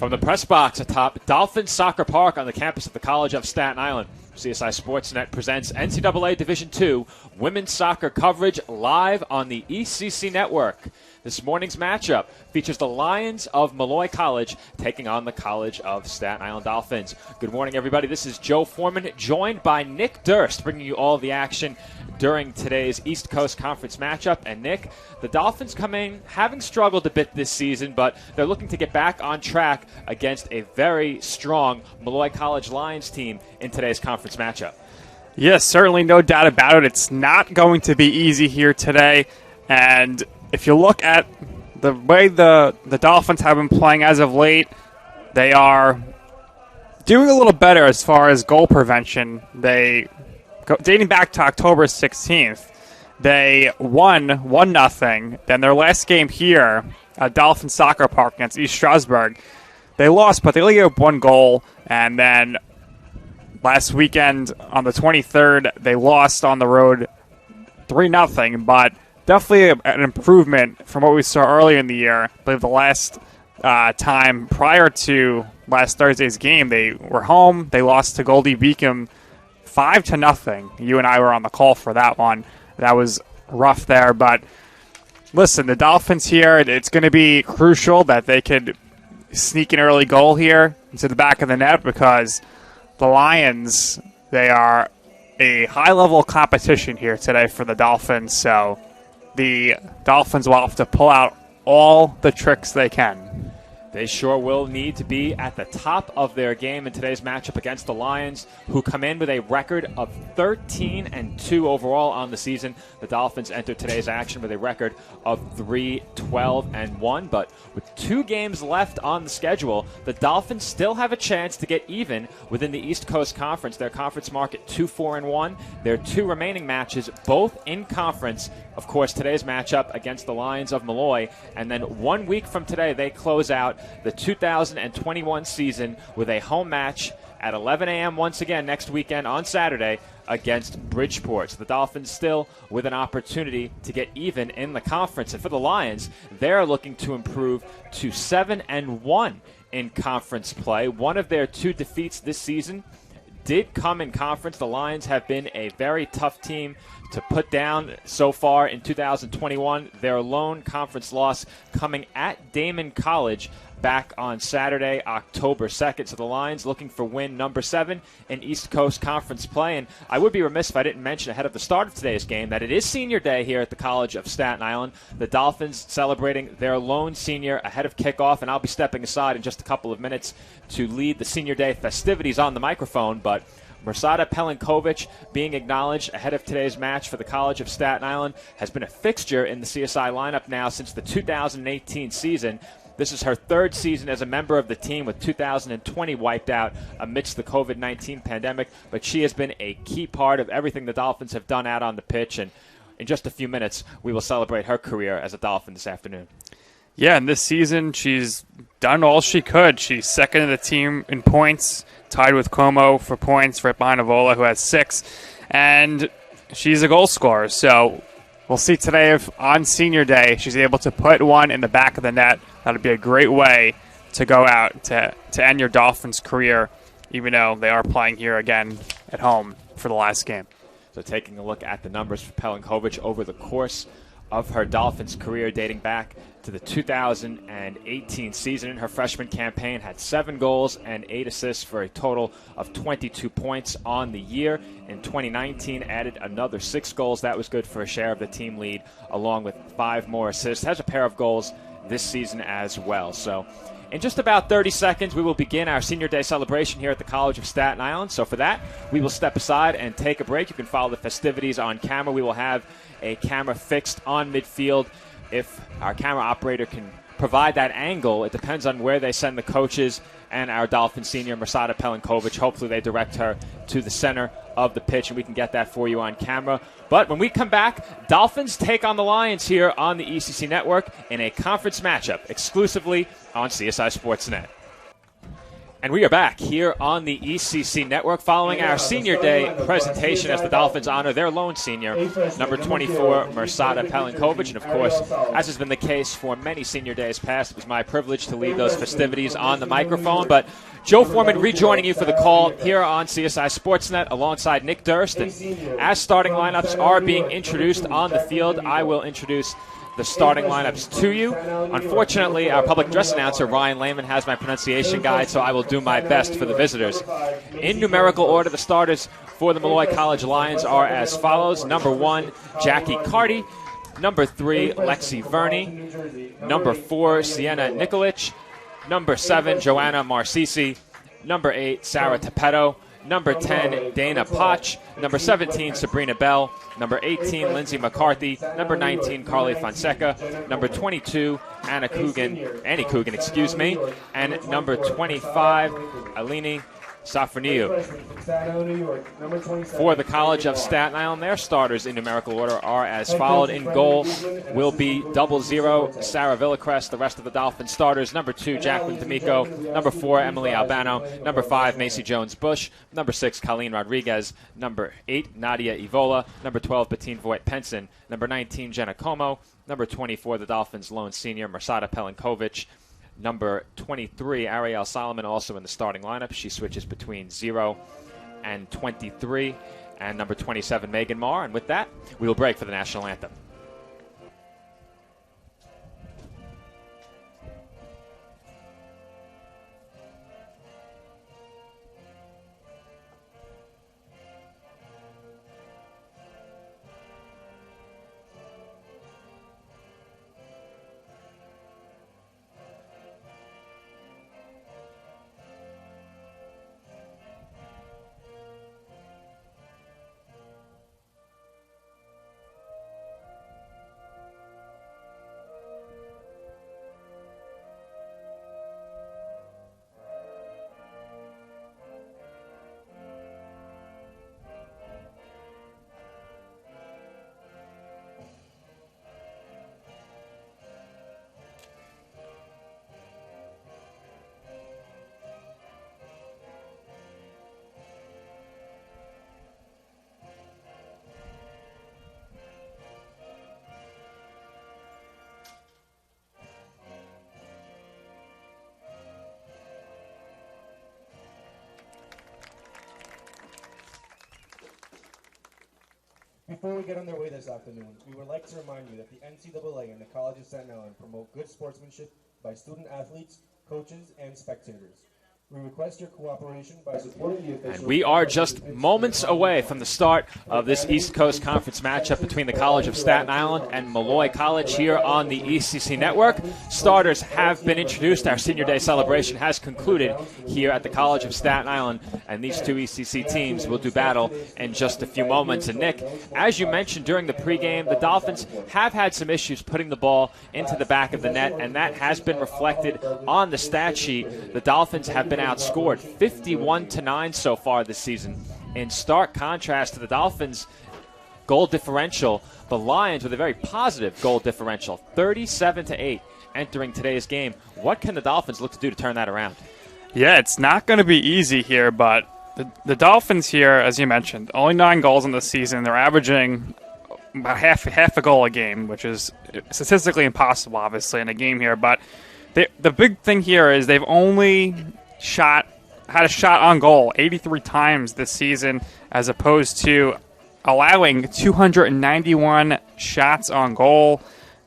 From the press box atop Dolphin Soccer Park on the campus of the College of Staten Island, CSI Sportsnet presents NCAA Division II women's soccer coverage live on the ECC network. This morning's matchup features the Lions of Molloy College taking on the College of Staten Island Dolphins. Good morning, everybody. This is Joe Foreman, joined by Nick Durst, bringing you all the action during today's East Coast Conference matchup. And Nick, the Dolphins come in having struggled a bit this season, but they're looking to get back on track against a very strong Molloy College Lions team in today's conference matchup. Yes, certainly, no doubt about it. It's not going to be easy here today. And if you look at the way the Dolphins have been playing as of late, they are doing a little better as far as goal prevention. Dating back to October 16th, they won 1-0. Then their last game here at Dolphin Soccer Park against East Stroudsburg, they lost, but they only gave up one goal. And then last weekend on the 23rd, they lost on the road 3-0, but definitely an improvement from what we saw earlier in the year. I believe the last time prior to last Thursday's game, they were home. They lost to Goldie Beacom 5-0. You and I were on the call for that one. That was rough there. But listen, the Dolphins here, it's going to be crucial that they could sneak an early goal here into the back of the net, because the Lions, they are a high-level competition here today for the Dolphins. So the Dolphins will have to pull out all the tricks they can. They sure will need to be at the top of their game in today's matchup against the Lions, who come in with a record of 13-2 overall on the season. The Dolphins enter today's action with a record of 3-12-1, but with 2 games left on the schedule, the Dolphins still have a chance to get even within the East Coast Conference. Their conference mark at 2-4-1. Their 2 remaining matches, both in conference. Of course, today's matchup against the Lions of Molloy, and then 1 week from today, they close out the 2021 season with a home match at 11 a.m. once again next weekend on Saturday against Bridgeport. So the Dolphins still with an opportunity to get even in the conference. And for the Lions, they're looking to improve to 7-1 in conference play. One of their 2 defeats this season did come in conference. The Lions have been a very tough team to put down so far in 2021. Their lone conference loss coming at Damon College back on Saturday, October 2nd. So the Lions looking for win number 7 in East Coast Conference play. And I would be remiss if I didn't mention ahead of the start of today's game that it is senior day here at the College of Staten Island. The Dolphins celebrating their lone senior ahead of kickoff, and I'll be stepping aside in just a couple of minutes to lead the senior day festivities on the microphone. But Mirsada Pelinkovic being acknowledged ahead of today's match for the College of Staten Island has been a fixture in the CSI lineup now since the 2018 season. This is her 3rd season as a member of the team, with 2020 wiped out amidst the COVID-19 pandemic, but she has been a key part of everything the Dolphins have done out on the pitch, and in just a few minutes, we will celebrate her career as a Dolphin this afternoon. Yeah, and this season, she's done all she could. She's second in the team in points, tied with Como for points, right behind Avola, who has 6, and she's a goal scorer. So we'll see today if on senior day she's able to put one in the back of the net. That would be a great way to go out to end your Dolphins career, even though they are playing here again at home for the last game. So taking a look at the numbers for Pelinkovic over the course of her Dolphins career dating back to the 2018 season. In her freshman campaign, had 7 goals and 8 assists for a total of 22 points on the year. In 2019, added another 6 goals. That was good for a share of the team lead, along with 5 more assists. Has a pair of goals this season as well. So in just about 30 seconds, we will begin our Senior Day celebration here at the College of Staten Island. So for that, we will step aside and take a break. You can follow the festivities on camera. We will have a camera fixed on midfield. If our camera operator can provide that angle, it depends on where they send the coaches and our Dolphin senior, Mirsada Pelinkovic. Hopefully they direct her to the center of the pitch, and we can get that for you on camera. But when we come back, Dolphins take on the Lions here on the ECC Network in a conference matchup exclusively on CSI Sportsnet. And we are back here on the ECC Network following our Senior Day presentation as the Dolphins honor their lone senior, number 24, Mirsada Pelinkovic. And, of course, as has been the case for many Senior Days past, it was my privilege to lead those festivities on the microphone. But Joe Foreman rejoining you for the call here on CSI Sportsnet alongside Nick Durst. And as starting lineups are being introduced on the field, I will introduce the starting lineups to you. Unfortunately, our public address announcer, Ryan Lehman, has my pronunciation guide, so I will do my best for the visitors. In numerical order, the starters for the Molloy College Lions are as follows. Number 1, Jackie Carty. Number 3, Lexi Verney. Number 4, Sienna Nikolic. Number 7, Joanna Marcisi. Number 8, Sarah Tapetto. Number 10, Dana Potch. Number 17, Sabrina Bell. Number 18, Lindsay McCarthy. Number 19, Carly Fonseca. Number 22, Annie Coogan, and number 25, Alini Safraniu. For the College of Staten Island, their starters in numerical order are as followed. In goal will be 00, Sarah Villacrest. The rest of the Dolphins starters: number 2, Jacqueline D'Amico; number 4, Emily Albano; number 5, Macy Jones-Bush; number 6, Colleen Rodriguez; number 8, Nadia Evola; number 12, Bettine Voigt-Penson; number 19, Jenna Como; number 24, the Dolphins' lone senior, Mirsada Pelinkovic; number 23, Ariel Solomon, also in the starting lineup. She switches between 0 and 23. And number 27, Megan Marr. And with that, we will break for the national anthem. Before we get underway this afternoon, we would like to remind you that the NCAA and the College of Staten Island promote good sportsmanship by student athletes, coaches, and spectators. We request your cooperation by supporting the officials. And we are just moments away from the start of this East Coast Conference matchup between the College of Staten Island and Molloy College here on the ECC Network. Starters have been introduced. Our Senior Day celebration has concluded here at the College of Staten Island, and these two ECC teams will do battle in just a few moments. And Nick, as you mentioned during the pregame, the Dolphins have had some issues putting the ball into the back of the net, and that has been reflected on the stat sheet. The Dolphins have been outscored 51-9 so far this season. In stark contrast to the Dolphins' goal differential, the Lions with a very positive goal differential, 37-8 entering today's game. What can the Dolphins look to do to turn that around? Yeah, it's not going to be easy here, but the Dolphins here, as you mentioned, only 9 goals in the season. They're averaging about half a goal a game, which is statistically impossible, obviously, in a game here. But the big thing here is they've only had a shot on goal 83 times this season, as opposed to allowing 291 shots on goal.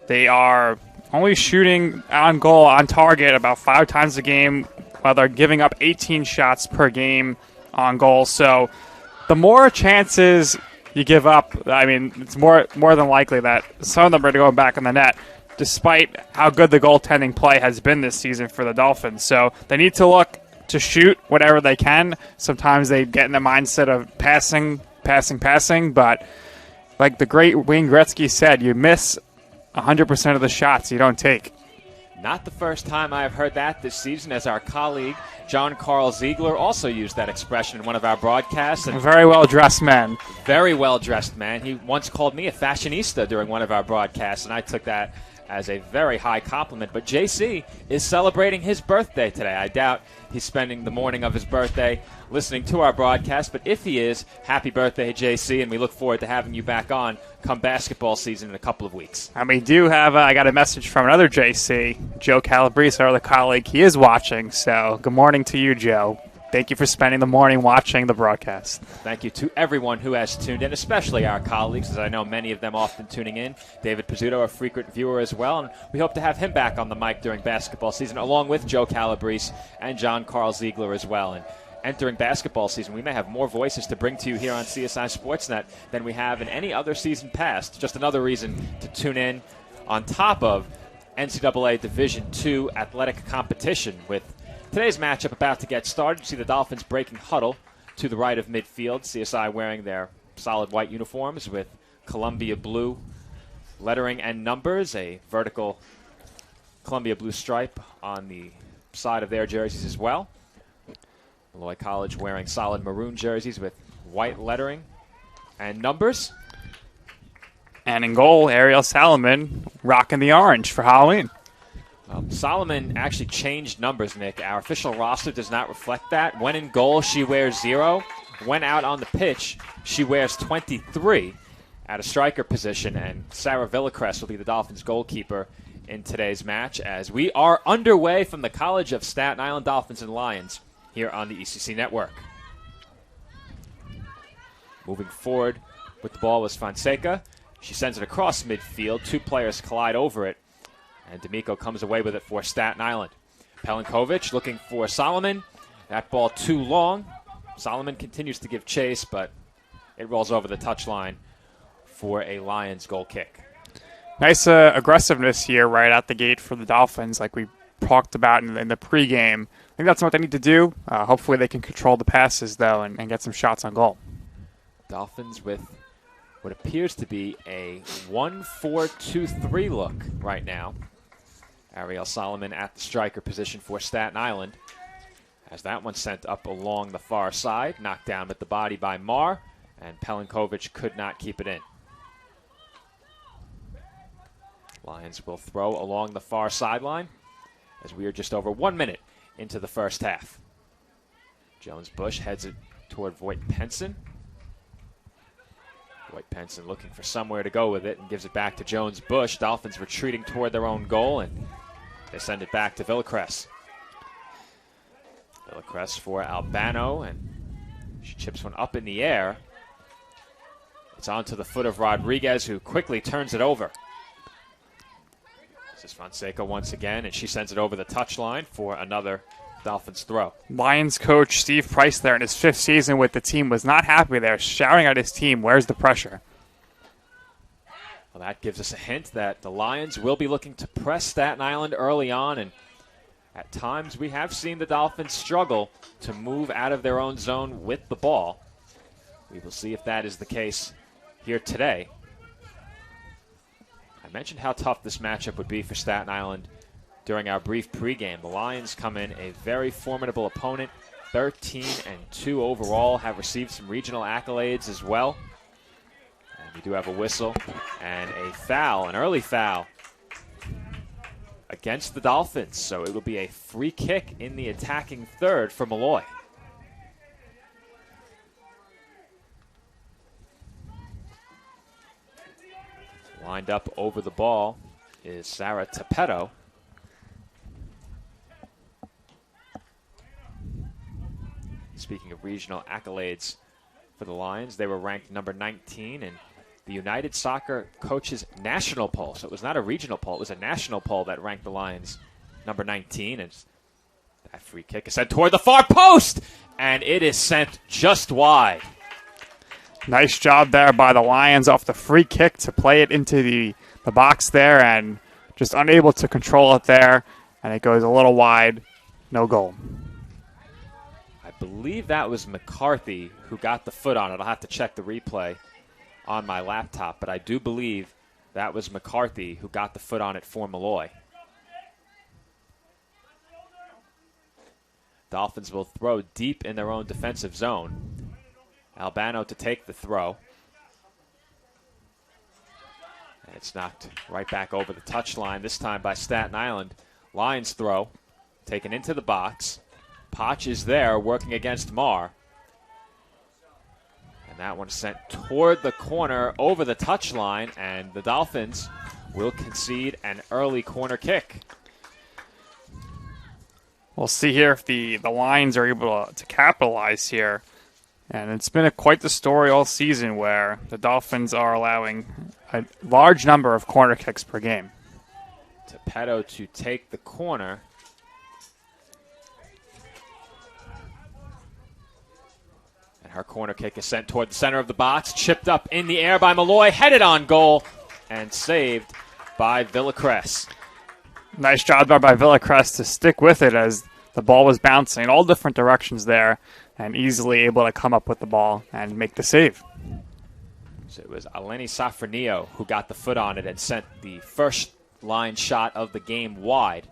They are only shooting on goal on target about 5 times a game, while they're giving up 18 shots per game on goal. So the more chances you give up, I mean, it's more than likely that some of them are going to go back in the net, despite how good the goaltending play has been this season for the Dolphins. So they need to look to shoot whatever they can. Sometimes they get in the mindset of passing, but like the great Wayne Gretzky said, you miss 100% of the shots you don't take. Not the first time I've heard that this season, as our colleague John Carl Ziegler also used that expression in one of our broadcasts. A very well-dressed man. Very well-dressed man. He once called me a fashionista during one of our broadcasts, and I took that as a very high compliment. But JC is celebrating his birthday today. I doubt he's spending the morning of his birthday listening to our broadcast, but if he is, happy birthday, JC, and we look forward to having you back on come basketball season in a couple of weeks. And we do have, I got a message from another JC, Joe Calabrese, our other colleague. He is watching, so good morning to you, Joe. Thank you for spending the morning watching the broadcast. Thank you to everyone who has tuned in, especially our colleagues, as I know many of them often tuning in. David Pizzuto, a frequent viewer as well, and we hope to have him back on the mic during basketball season, along with Joe Calabrese and John Carl Ziegler as well. And entering basketball season, we may have more voices to bring to you here on CSI Sportsnet than we have in any other season past. Just another reason to tune in on top of NCAA Division II athletic competition with today's matchup about to get started. You see the Dolphins breaking huddle to the right of midfield. CSI wearing their solid white uniforms with Columbia blue lettering and numbers, a vertical Columbia blue stripe on the side of their jerseys as well. Molloy College wearing solid maroon jerseys with white lettering and numbers. And in goal, Ariel Salomon rocking the orange for Halloween. Solomon actually changed numbers, Nick. Our official roster does not reflect that. When in goal, she wears 0. When out on the pitch, she wears 23 at a striker position. And Sarah Villacrest will be the Dolphins' goalkeeper in today's match as we are underway from the College of Staten Island Dolphins and Lions here on the ECC Network. Moving forward with the ball was Fonseca. She sends it across midfield. Two players collide over it. And D'Amico comes away with it for Staten Island. Pelinkovic looking for Solomon. That ball too long. Solomon continues to give chase, but it rolls over the touchline for a Lions goal kick. Nice aggressiveness here right out the gate for the Dolphins, like we talked about in the pregame. I think that's what they need to do. Hopefully they can control the passes, though, and get some shots on goal. Dolphins with what appears to be a 1-4-2-3 look right now. Ariel Solomon at the striker position for Staten Island. As that one sent up along the far side, knocked down with the body by Marr, and Pelinkovic could not keep it in. Lions will throw along the far sideline as we are just over 1 minute into the first half. Jones-Bush heads it toward Voight Penson. Voight Penson looking for somewhere to go with it and gives it back to Jones-Bush. Dolphins retreating toward their own goal, and they send it back to Villacrest. Villacrest for Albano, and she chips one up in the air. It's onto the foot of Rodriguez, who quickly turns it over. This is Fonseca once again, and she sends it over the touchline for another Dolphins throw. Lions coach Steve Price there in his 5th season with the team was not happy there, shouting at his team, where's the pressure? Well, that gives us a hint that the Lions will be looking to press Staten Island early on, and at times we have seen the Dolphins struggle to move out of their own zone with the ball. We will see if that is the case here today. I mentioned how tough this matchup would be for Staten Island during our brief pregame. The Lions come in a very formidable opponent, 13-2 overall, have received some regional accolades as well. And we do have a whistle and a foul, an early foul against the Dolphins. So it will be a free kick in the attacking third for Molloy. Lined up over the ball is Sarah Tapetto. Speaking of regional accolades for the Lions, they were ranked number 19 in the United Soccer Coaches National Poll. So it was not a regional poll, it was a national poll that ranked the Lions number 19. And that free kick is sent toward the far post, and it is sent just wide. Nice job there by the Lions off the free kick to play it into the box there, and just unable to control it there, and it goes a little wide, no goal. I believe that was McCarthy who got the foot on it. I'll have to check the replay on my laptop, but I do believe that was McCarthy who got the foot on it for Molloy. Dolphins will throw deep in their own defensive zone. Albano to take the throw. And it's knocked right back over the touchline, this time by Staten Island. Lions throw, taken into the box. Potch is there working against Marr. And that one sent toward the corner over the touchline, and the Dolphins will concede an early corner kick. We'll see here if the Lions are able to capitalize here. And it's been quite the story all season where the Dolphins are allowing a large number of corner kicks per game. Tepetto to take the corner. And her corner kick is sent toward the center of the box. Chipped up in the air by Molloy. Headed on goal and saved by Villacrest. Nice job there by Villacrest to stick with it as the ball was bouncing in all different directions there and easily able to come up with the ball and make the save. So it was Eleni Safronio who got the foot on it and sent the first line shot of the game wide.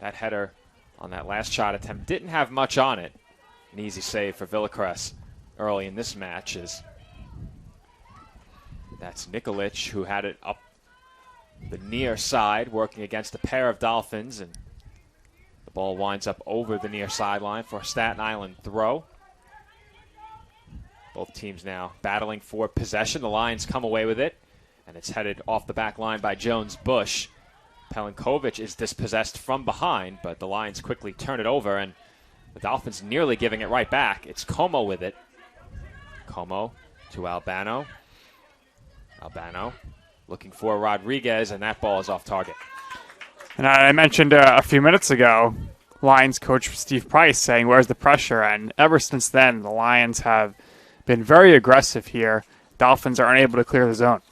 That header on that last shot attempt didn't have much on it. An easy save for Villacrest early in this match. That's Nikolic who had it up the near side working against a pair of Dolphins, and the ball winds up over the near sideline for a Staten Island throw. Both teams now battling for possession. The Lions come away with it, and it's headed off the back line by Jones-Bush. Pelinkovic is dispossessed from behind, but the Lions quickly turn it over, and the Dolphins nearly giving it right back. It's Como with it. Como to Albano. Albano looking for Rodriguez, and that ball is off target. And I mentioned a few minutes ago, Lions coach Steve Price saying, where's the pressure? And ever since then, the Lions have been very aggressive here. Dolphins are unable to clear the zone.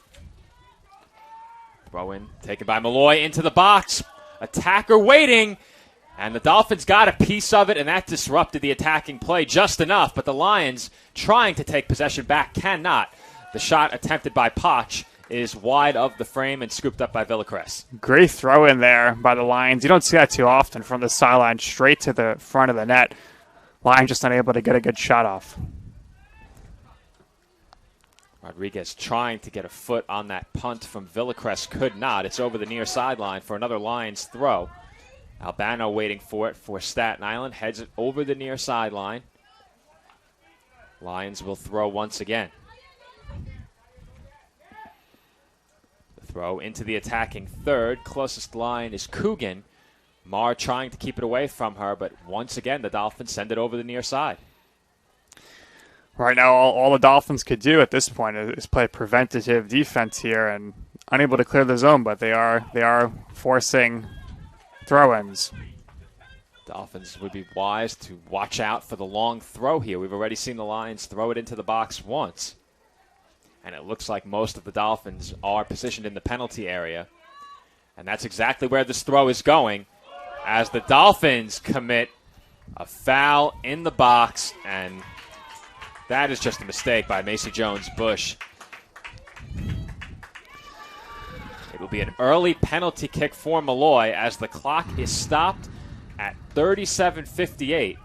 Throw in, taken by Molloy into the box. Attacker waiting, and the Dolphins got a piece of it, and that disrupted the attacking play just enough. But the Lions, trying to take possession back, cannot. The shot attempted by Potch is wide of the frame and scooped up by Villacrest. Great throw in there by the Lions. You don't see that too often from the sideline straight to the front of the net. Lions just unable to get a good shot off. Rodriguez trying to get a foot on that punt from Villacrest, could not. It's over the near sideline for another Lions throw. Albano waiting for it for Staten Island, heads it over the near sideline. Lions will throw once again. Throw into the attacking third. Closest line is Coogan. Marr trying to keep it away from her, but once again, the Dolphins send it over the near side. Right now, all the Dolphins could do at this point is play preventative defense here and unable to clear the zone, but they are forcing throw-ins. Dolphins would be wise to watch out for the long throw here. We've already seen the Lions throw it into the box once. And it looks like most of the Dolphins are positioned in the penalty area. And that's exactly where this throw is going, as the Dolphins commit a foul in the box, and that is just a mistake by Macy Jones-Bush. It will be an early penalty kick for Molloy as the clock is stopped at 37:58.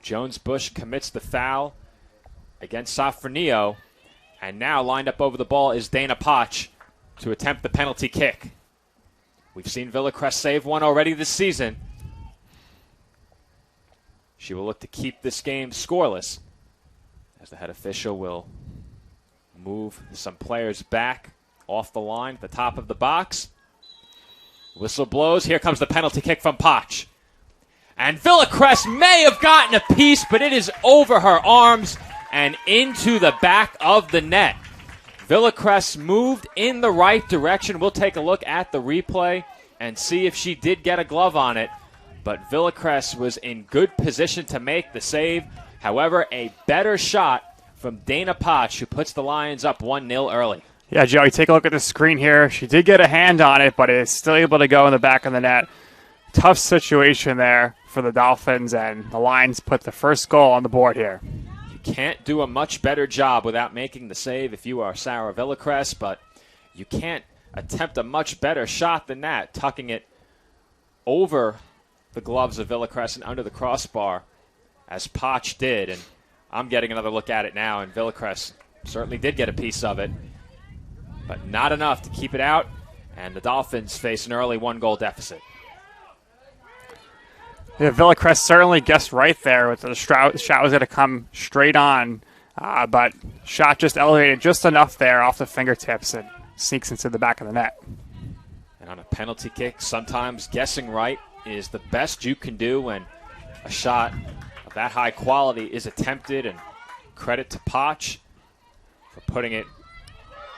Jones-Bush commits the foul against Safronio. And now lined up over the ball is Dana Potch to attempt the penalty kick. We've seen Villacrest save one already this season. She will look to keep this game scoreless, as the head official will move some players back off the line at the top of the box. Whistle blows. Here comes the penalty kick from Potch. And Villacrest may have gotten a piece, but it is over her arms and into the back of the net. Villacrest moved in the right direction. We'll take a look at the replay and see if she did get a glove on it. But Villacrest was in good position to make the save. However, a better shot from Dana Potch, who puts the Lions up 1-0 early. Yeah, Joey, take a look at the screen here. She did get a hand on it, but is still able to go in the back of the net. Tough situation there for the Dolphins, and the Lions put the first goal on the board here. Can't do a much better job without making the save if you are Sarah Villacrest, but you can't attempt a much better shot than that, tucking it over the gloves of Villacrest and under the crossbar, as Potch did. And I'm getting another look at it now, and Villacrest certainly did get a piece of it, but not enough to keep it out, and the Dolphins face an early 1-goal deficit. Yeah, Villacrest certainly guessed right there with the shot was going to come straight on, but shot just elevated just enough there off the fingertips and sneaks into the back of the net. And on a penalty kick, sometimes guessing right is the best you can do when a shot of that high quality is attempted, and credit to Potch for putting it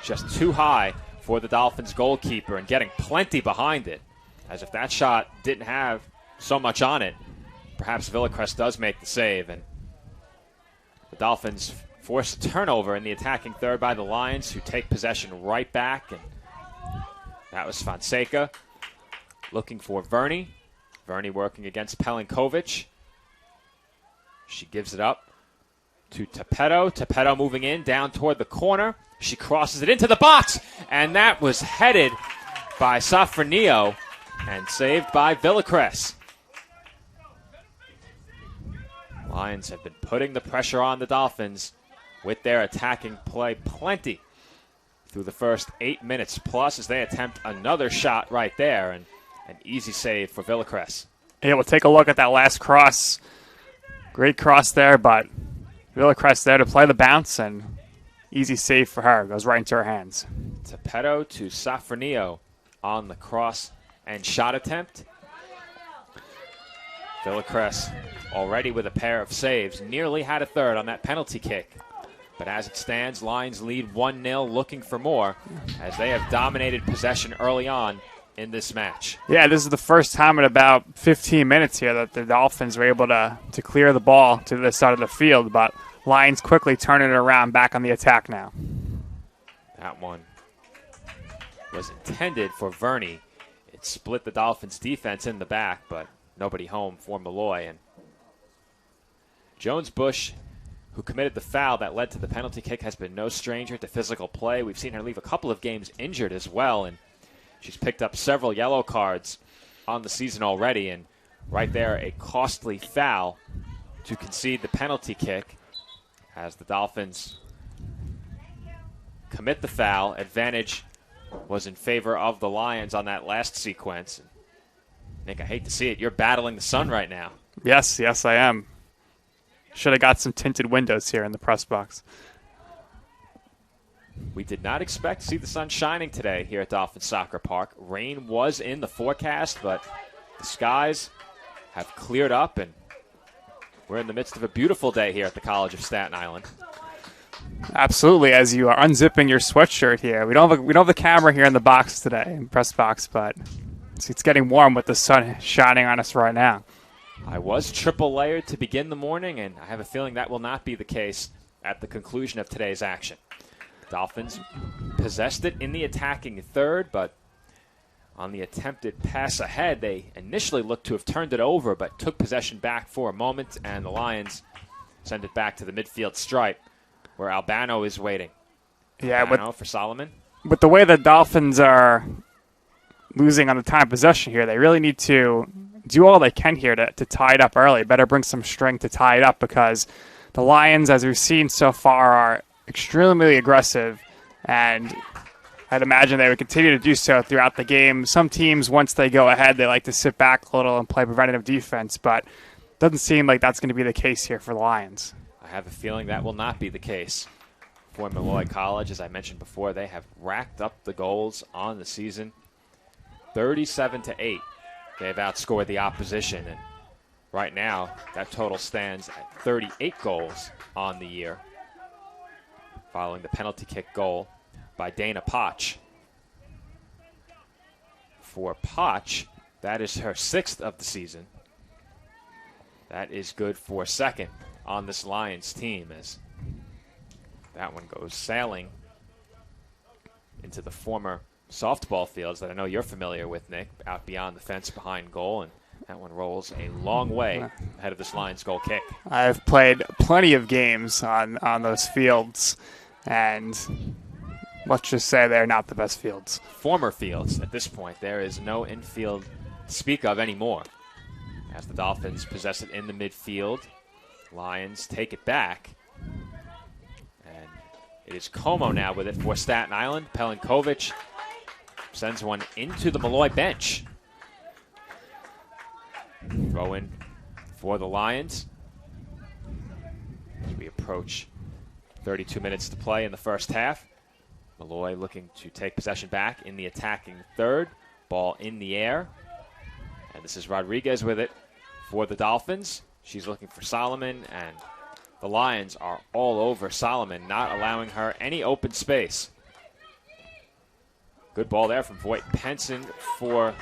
just too high for the Dolphins goalkeeper and getting plenty behind it, as if that shot didn't have so much on it, perhaps Villacrest does make the save, and the Dolphins force a turnover in the attacking third by the Lions, who take possession right back, and that was Fonseca looking for Verney. Verney working against Pelinkovic. She gives it up to Tapetto. Tapetto moving in, down toward the corner. She crosses it into the box, and that was headed by Safranio and saved by Villacrest. Lions have been putting the pressure on the Dolphins with their attacking play plenty through the first 8 minutes plus, as they attempt another shot right there, and an easy save for Villacrest. Yeah, we'll take a look at that last cross. Great cross there, but Villacrest there to play the bounce, and easy save for her. Goes right into her hands. Tapetto to Safranio on the cross and shot attempt. Villacrest already with a pair of saves. Nearly had a third on that penalty kick. But as it stands, Lions lead 1-0, looking for more, as they have dominated possession early on in this match. Yeah, this is the first time in about 15 minutes here that the Dolphins were able to clear the ball to this side of the field, but Lions quickly turning it around, back on the attack now. That one was intended for Verney. It split the Dolphins' defense in the back, but nobody home for Molloy. And Jones-Bush, who committed the foul that led to the penalty kick, has been no stranger to physical play. We've seen her leave a couple of games injured as well, and she's picked up several yellow cards on the season already. And right there, a costly foul to concede the penalty kick as the Dolphins commit the foul. Advantage was in favor of the Lions on that last sequence. Nick, I hate to see it. You're battling the sun right now. Yes, I am. Should have got some tinted windows here in the press box. We did not expect to see the sun shining today here at Dolphins Soccer Park. Rain was in the forecast, but the skies have cleared up, and we're in the midst of a beautiful day here at the College of Staten Island. Absolutely, as you are unzipping your sweatshirt here. We don't have the camera here in the box today, in press box, but it's getting warm with the sun shining on us right now. I was triple layered to begin the morning, and I have a feeling that will not be the case at the conclusion of today's action. Dolphins possessed it in the attacking third, but on the attempted pass ahead, they initially looked to have turned it over, but took possession back for a moment, and the Lions send it back to the midfield stripe, where Albano is waiting. Yeah, Albano for Solomon. With the way the Dolphins are losing on the time possession here, they really need to do all they can here to tie it up early. Better bring some string to tie it up, because the Lions, as we've seen so far, are extremely aggressive, and I'd imagine they would continue to do so throughout the game. Some teams, once they go ahead, they like to sit back a little and play preventative defense, but it doesn't seem like that's going to be the case here for the Lions. I have a feeling that will not be the case for Molloy College. As I mentioned before, they have racked up the goals on the season. 37-8. They've outscored the opposition, and right now that total stands at 38 goals on the year, following the penalty kick goal by Dana Potch. For Potch, that is her 6th of the season. That is good for second on this Lions team, as that one goes sailing into the former softball fields that I know you're familiar with, Nick, out beyond the fence behind goal, and that one rolls a long way ahead of this Lions goal kick. I've played plenty of games on those fields, and let's just say they're not the best fields. Former fields at this point. There is no infield to speak of anymore. As the Dolphins possess it in the midfield, Lions take it back, and It is Como now with it for Staten Island. Pelinkovic sends one into the Molloy bench. Throw in for the Lions. As we approach 32 minutes to play in the first half. Molloy looking to take possession back in the attacking third. Ball in the air. And this is Rodriguez with it for the Dolphins. She's looking for Solomon, and the Lions are all over Solomon, not allowing her any open space. Good ball there from Voight Penson for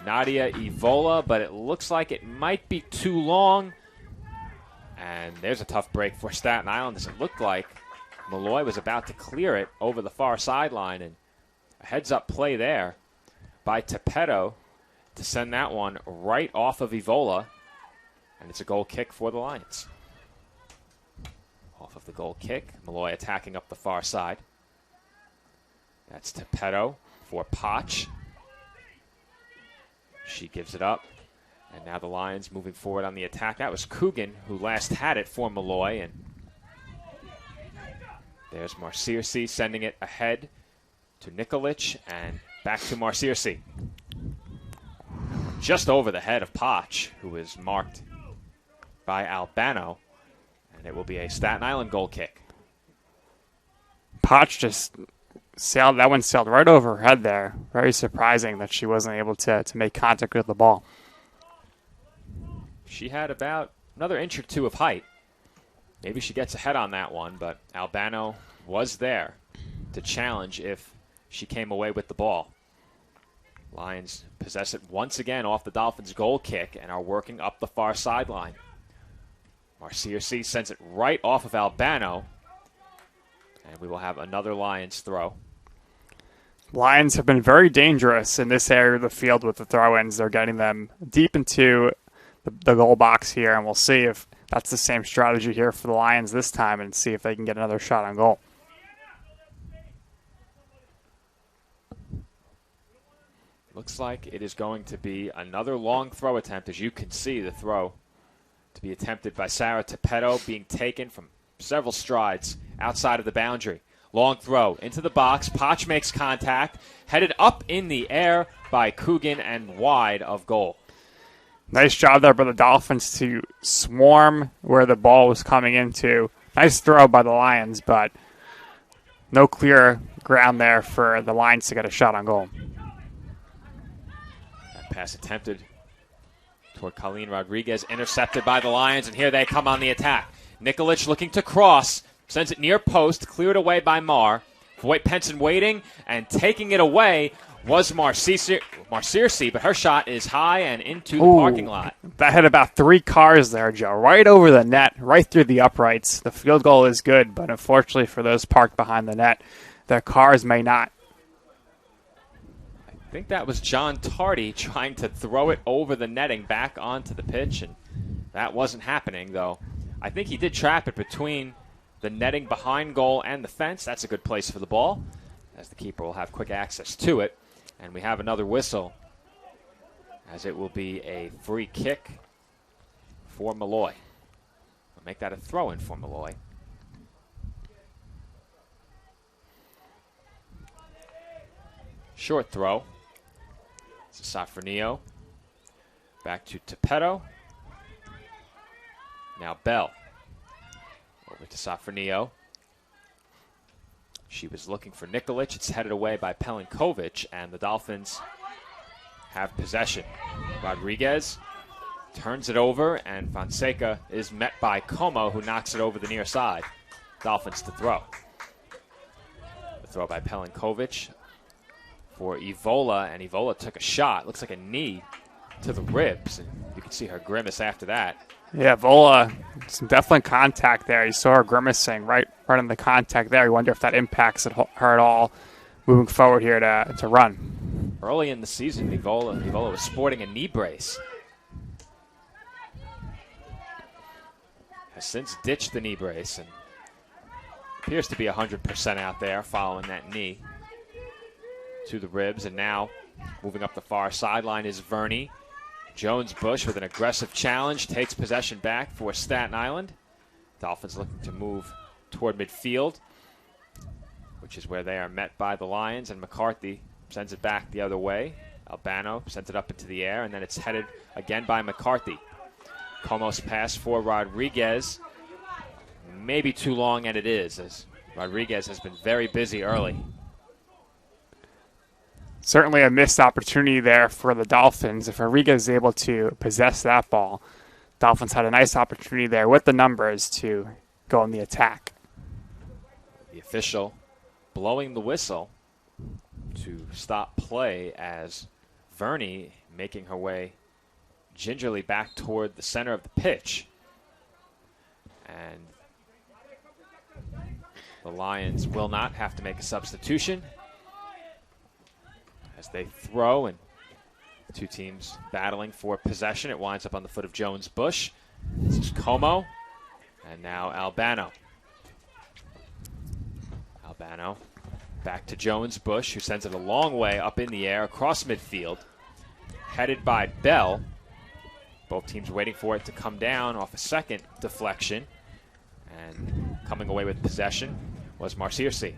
Nadia Evola, but it looks like it might be too long. And there's a tough break for Staten Island, as it looked like Molloy was about to clear it over the far sideline, and a heads-up play there by Tepetto to send that one right off of Evola, and it's a goal kick for the Lions. Off of the goal kick, Molloy attacking up the far side. That's Tepetto for Potch. She gives it up, and now the Lions moving forward on the attack. That was Coogan who last had it for Molloy, and there's Marciercy sending it ahead to Nikolic, and back to Marciercy. Just over the head of Potch, who is marked by Albano, and it will be a Staten Island goal kick. Potch just sailed right over her head there. Very surprising that she wasn't able to make contact with the ball. She had about another inch or two of height. Maybe she gets ahead on that one, but Albano was there to challenge if she came away with the ball. Lions possess it once again off the Dolphins' goal kick and are working up the far sideline. Marciercy sends it right off of Albano, and we will have another Lions throw. Lions have been very dangerous in this area of the field with the throw-ins. They're getting them deep into the goal box here, and we'll see if that's the same strategy here for the Lions this time and see if they can get another shot on goal. Looks like it is going to be another long throw attempt. As you can see, the throw to be attempted by Sarah Tepetto being taken from several strides outside of the boundary. Long throw into the box. Potch makes contact. Headed up in the air by Coogan and wide of goal. Nice job there by the Dolphins to swarm where the ball was coming into. Nice throw by the Lions, but no clear ground there for the Lions to get a shot on goal. That pass attempted toward Colleen Rodriguez, intercepted by the Lions, and here they come on the attack. Nikolic looking to cross, sends it near post, cleared away by Marr. Voight Penson waiting, and taking it away was Marciercy, but her shot is high and into the parking lot. That hit about 3 cars there, Joe. Right over the net, right through the uprights. The field goal is good, but unfortunately for those parked behind the net, their cars may not. I think that was John Tardy trying to throw it over the netting back onto the pitch, and that wasn't happening, though. I think he did trap it between the netting behind goal and the fence. That's a good place for the ball, as the keeper will have quick access to it. And we have another whistle, as it will be a free kick for Molloy. We'll make that a throw-in for Molloy. Short throw. It's Safronio. Back to Tepetto. Now Bell. Over to Safronio. She was looking for Nikolic. It's headed away by Pelinkovic, and the Dolphins have possession. Rodriguez turns it over, and Fonseca is met by Como, who knocks it over the near side. Dolphins to throw. The throw by Pelinkovic for Evola, and Evola took a shot. Looks like a knee to the ribs, and you can see her grimace after that. Yeah, Vola, some definite contact there. You saw her grimacing right on the contact there. You wonder if that impacts her at all moving forward here to run. Early in the season, Evola was sporting a knee brace. Has since ditched the knee brace and appears to be 100% out there following that knee to the ribs. And now moving up the far sideline is Verney. Jones-Bush with an aggressive challenge takes possession back for Staten Island. Dolphins looking to move toward midfield. which is where they are met by the Lions, and McCarthy sends it back the other way. Albano sends it up into the air, and then it's headed again by McCarthy. Como's pass for Rodriguez. Maybe too long, and it is, as Rodriguez has been very busy early. Certainly a missed opportunity there for the Dolphins. If Rodriguez is able to possess that ball, Dolphins had a nice opportunity there with the numbers to go on the attack. The official blowing the whistle to stop play as Verney making her way gingerly back toward the center of the pitch. And the Lions will not have to make a substitution as they throw, and two teams battling for possession. It winds up on the foot of Jones-Bush. This is Como, and now Albano. Albano back to Jones-Bush, who sends it a long way up in the air across midfield, headed by Bell. Both teams waiting for it to come down off a second deflection, and coming away with possession was Marcierci.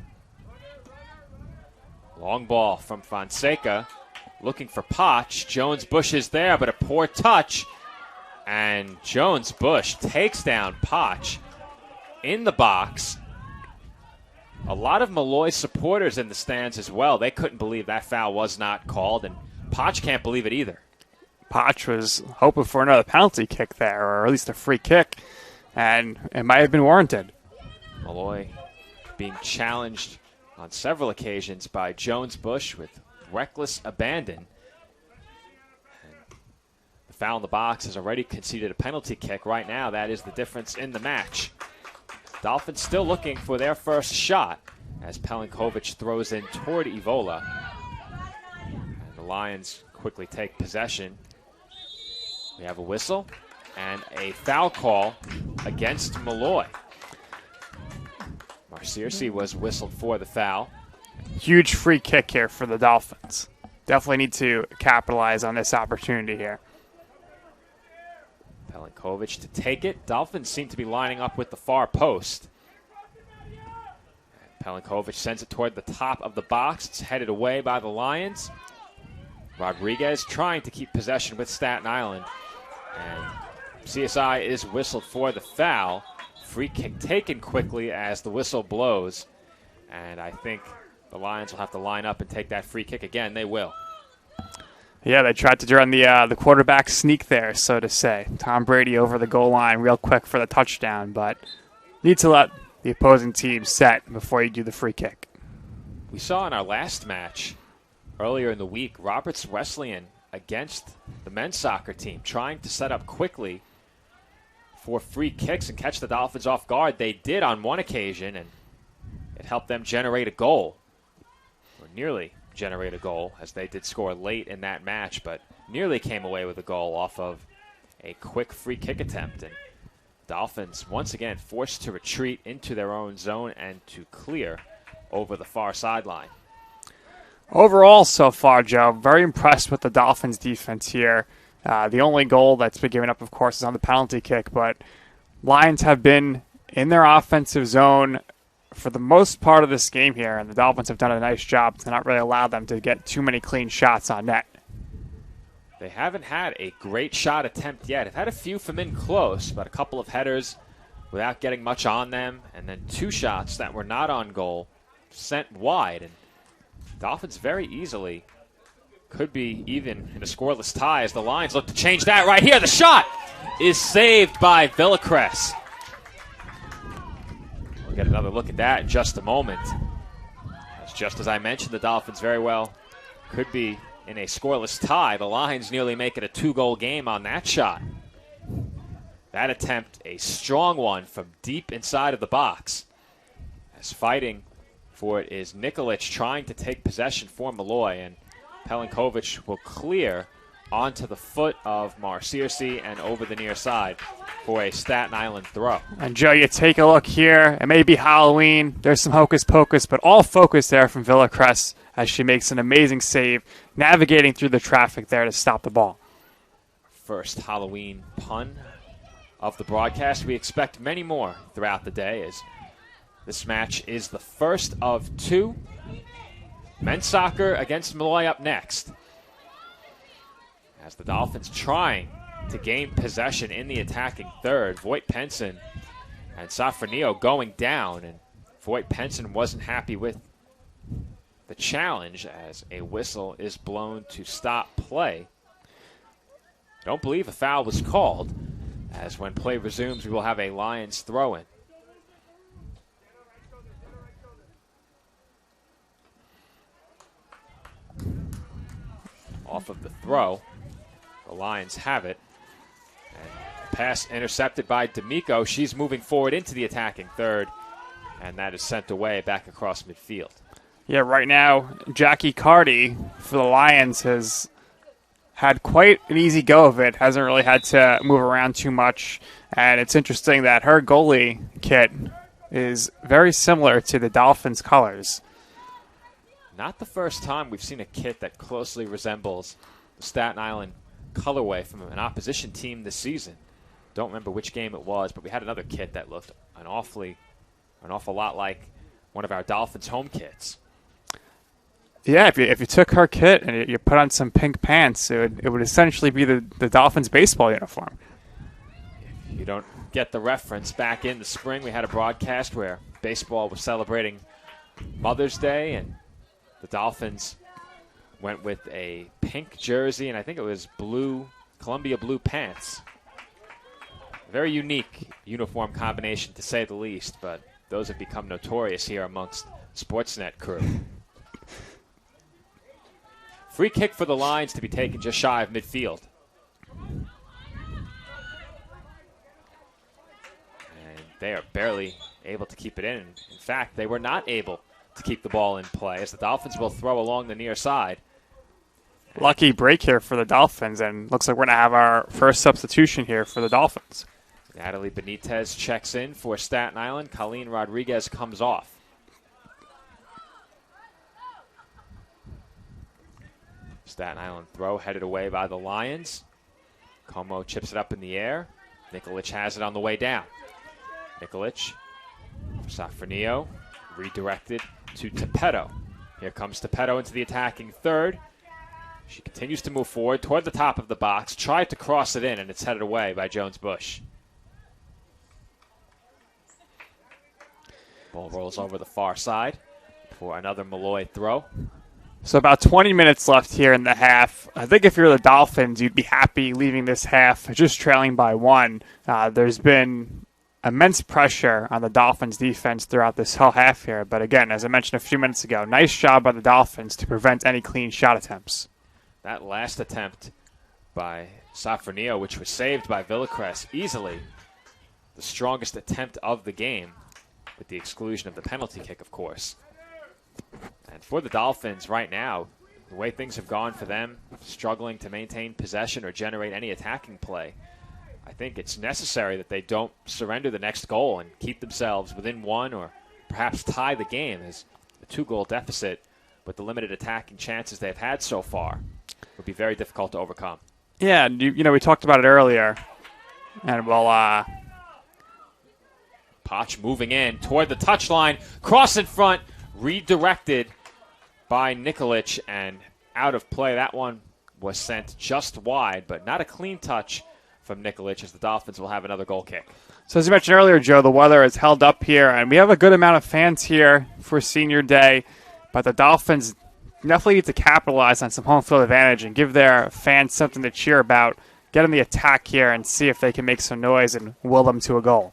Long ball from Fonseca, looking for Potch. Jones-Bush is there, but a poor touch. And Jones-Bush takes down Potch in the box. A lot of Molloy supporters in the stands as well. They couldn't believe that foul was not called, and Potch can't believe it either. Potch was hoping for another penalty kick there, or at least a free kick, and it might have been warranted. Molloy being challenged on several occasions by Jones-Bush with reckless abandon. And the foul in the box has already conceded a penalty kick. Right now, that is the difference in the match. Dolphins still looking for their first shot as Pelinkovic throws in toward Evola. And the Lions quickly take possession. We have a whistle and a foul call against Molloy. Marcierci was whistled for the foul. Huge free kick here for the Dolphins. Definitely need to capitalize on this opportunity here. Pelinkovic to take it. Dolphins seem to be lining up with the far post. Pelinkovic sends it toward the top of the box. It's headed away by the Lions. Rodriguez trying to keep possession with Staten Island. And CSI is whistled for the foul. Free kick taken quickly as the whistle blows. And I think the Lions will have to line up and take that free kick again. They will. Yeah, they tried to run the quarterback sneak there, so to say. Tom Brady over the goal line real quick for the touchdown, but need to let the opposing team set before you do the free kick. We saw in our last match earlier in the week, Roberts Wesleyan against the men's soccer team, trying to set up quickly for free kicks and catch the Dolphins off guard. They did on one occasion, and it helped them generate a goal, or nearly generate a goal, as they did score late in that match, but nearly came away with a goal off of a quick free kick attempt. And Dolphins once again forced to retreat into their own zone and to clear over the far sideline. Overall so far, Joe, very impressed with the Dolphins defense here. The only goal that's been given up, of course, is on the penalty kick, but Lions have been in their offensive zone for the most part of this game here, and the Dolphins have done a nice job to not really allow them to get too many clean shots on net. They haven't had a great shot attempt yet. They've had a few from in close, but a couple of headers without getting much on them, and then two shots that were not on goal sent wide. And Dolphins very easily could be even in a scoreless tie as the Lions look to change that right here. The shot is saved by Villacrest. We'll get another look at that in just a moment. Just as I mentioned, the Dolphins very well could be in a scoreless tie. The Lions nearly make it a two-goal game on that shot. That attempt, a strong one from deep inside of the box. As fighting for it is Nikolic trying to take possession for Molloy, and Pelinkovic will clear onto the foot of Marcierci and over the near side for a Staten Island throw. And Joe, you take a look here. It may be Halloween. There's some hocus pocus, but all focus there from Villacrest as she makes an amazing save, navigating through the traffic there to stop the ball. First Halloween pun of the broadcast. We expect many more throughout the day as This match is the first of two. Men's soccer against Molloy up next. As the Dolphins trying to gain possession in the attacking third. Voigt Penson and Safranio going down, and Voigt Penson wasn't happy with the challenge as a whistle is blown to stop play. Don't believe a foul was called, as when play resumes, we will have a Lions throw-in. Off of the throw, the Lions have it. And pass intercepted by D'Amico. She's moving forward into the attacking third, and that is sent away back across midfield. Yeah, right now, Jackie Carty for the Lions has had quite an easy go of it. Hasn't really had to move around too much. And it's interesting that her goalie kit is very similar to the Dolphins' colors. Not the first time we've seen a kit that closely resembles the Staten Island colorway from an opposition team this season. Don't remember which game it was, but we had another kit that looked an awful lot like one of our Dolphins home kits. Yeah, if you took her kit and you put on some pink pants, it would essentially be the Dolphins baseball uniform. If you don't get the reference, back in the spring we had a broadcast where baseball was celebrating Mother's Day, and the Dolphins went with a pink jersey, and I think it was Columbia blue pants. Very unique uniform combination, to say the least, but those have become notorious here amongst Sportsnet crew. Free kick for the Lions to be taken just shy of midfield. And they are barely able to keep it in. In fact, they were not able to keep the ball in play, as the Dolphins will throw along the near side. Lucky break here for the Dolphins, and looks like we're going to have our first substitution here for the Dolphins. Natalie Benitez checks in for Staten Island. Colleen Rodriguez comes off. Staten Island throw headed away by the Lions. Como chips it up in the air. Nikolic has it on the way down. Nikolic for Safranio. Redirected to Tepetto. Here comes Tepetto into the attacking third. She continues to move forward toward the top of the box. Tried to cross it in, and it's headed away by Jones-Bush. Ball rolls over the far side for another Molloy throw. So about 20 minutes left here in the half. I think if you're the Dolphins, you'd be happy leaving this half just trailing by one. There's been immense pressure on the Dolphins' defense throughout this whole half here. But again, as I mentioned a few minutes ago, nice job by the Dolphins to prevent any clean shot attempts. That last attempt by Safranio, which was saved by Villacrest easily, the strongest attempt of the game, with the exclusion of the penalty kick, of course. And for the Dolphins right now, the way things have gone for them, struggling to maintain possession or generate any attacking play, I think it's necessary that they don't surrender the next goal and keep themselves within one or perhaps tie the game, as a 2-goal deficit with the limited attacking chances they've had so far would be very difficult to overcome. Yeah, you know, we talked about it earlier. And well, Potch moving in toward the touchline, cross in front, redirected by Nikolic and out of play. That one was sent just wide, but not a clean touch from Nikolic, as the Dolphins will have another goal kick. So as you mentioned earlier, Joe, the weather is held up here, and we have a good amount of fans here for Senior Day, but the Dolphins definitely need to capitalize on some home field advantage and give their fans something to cheer about, get in the attack here and see if they can make some noise and will them to a goal.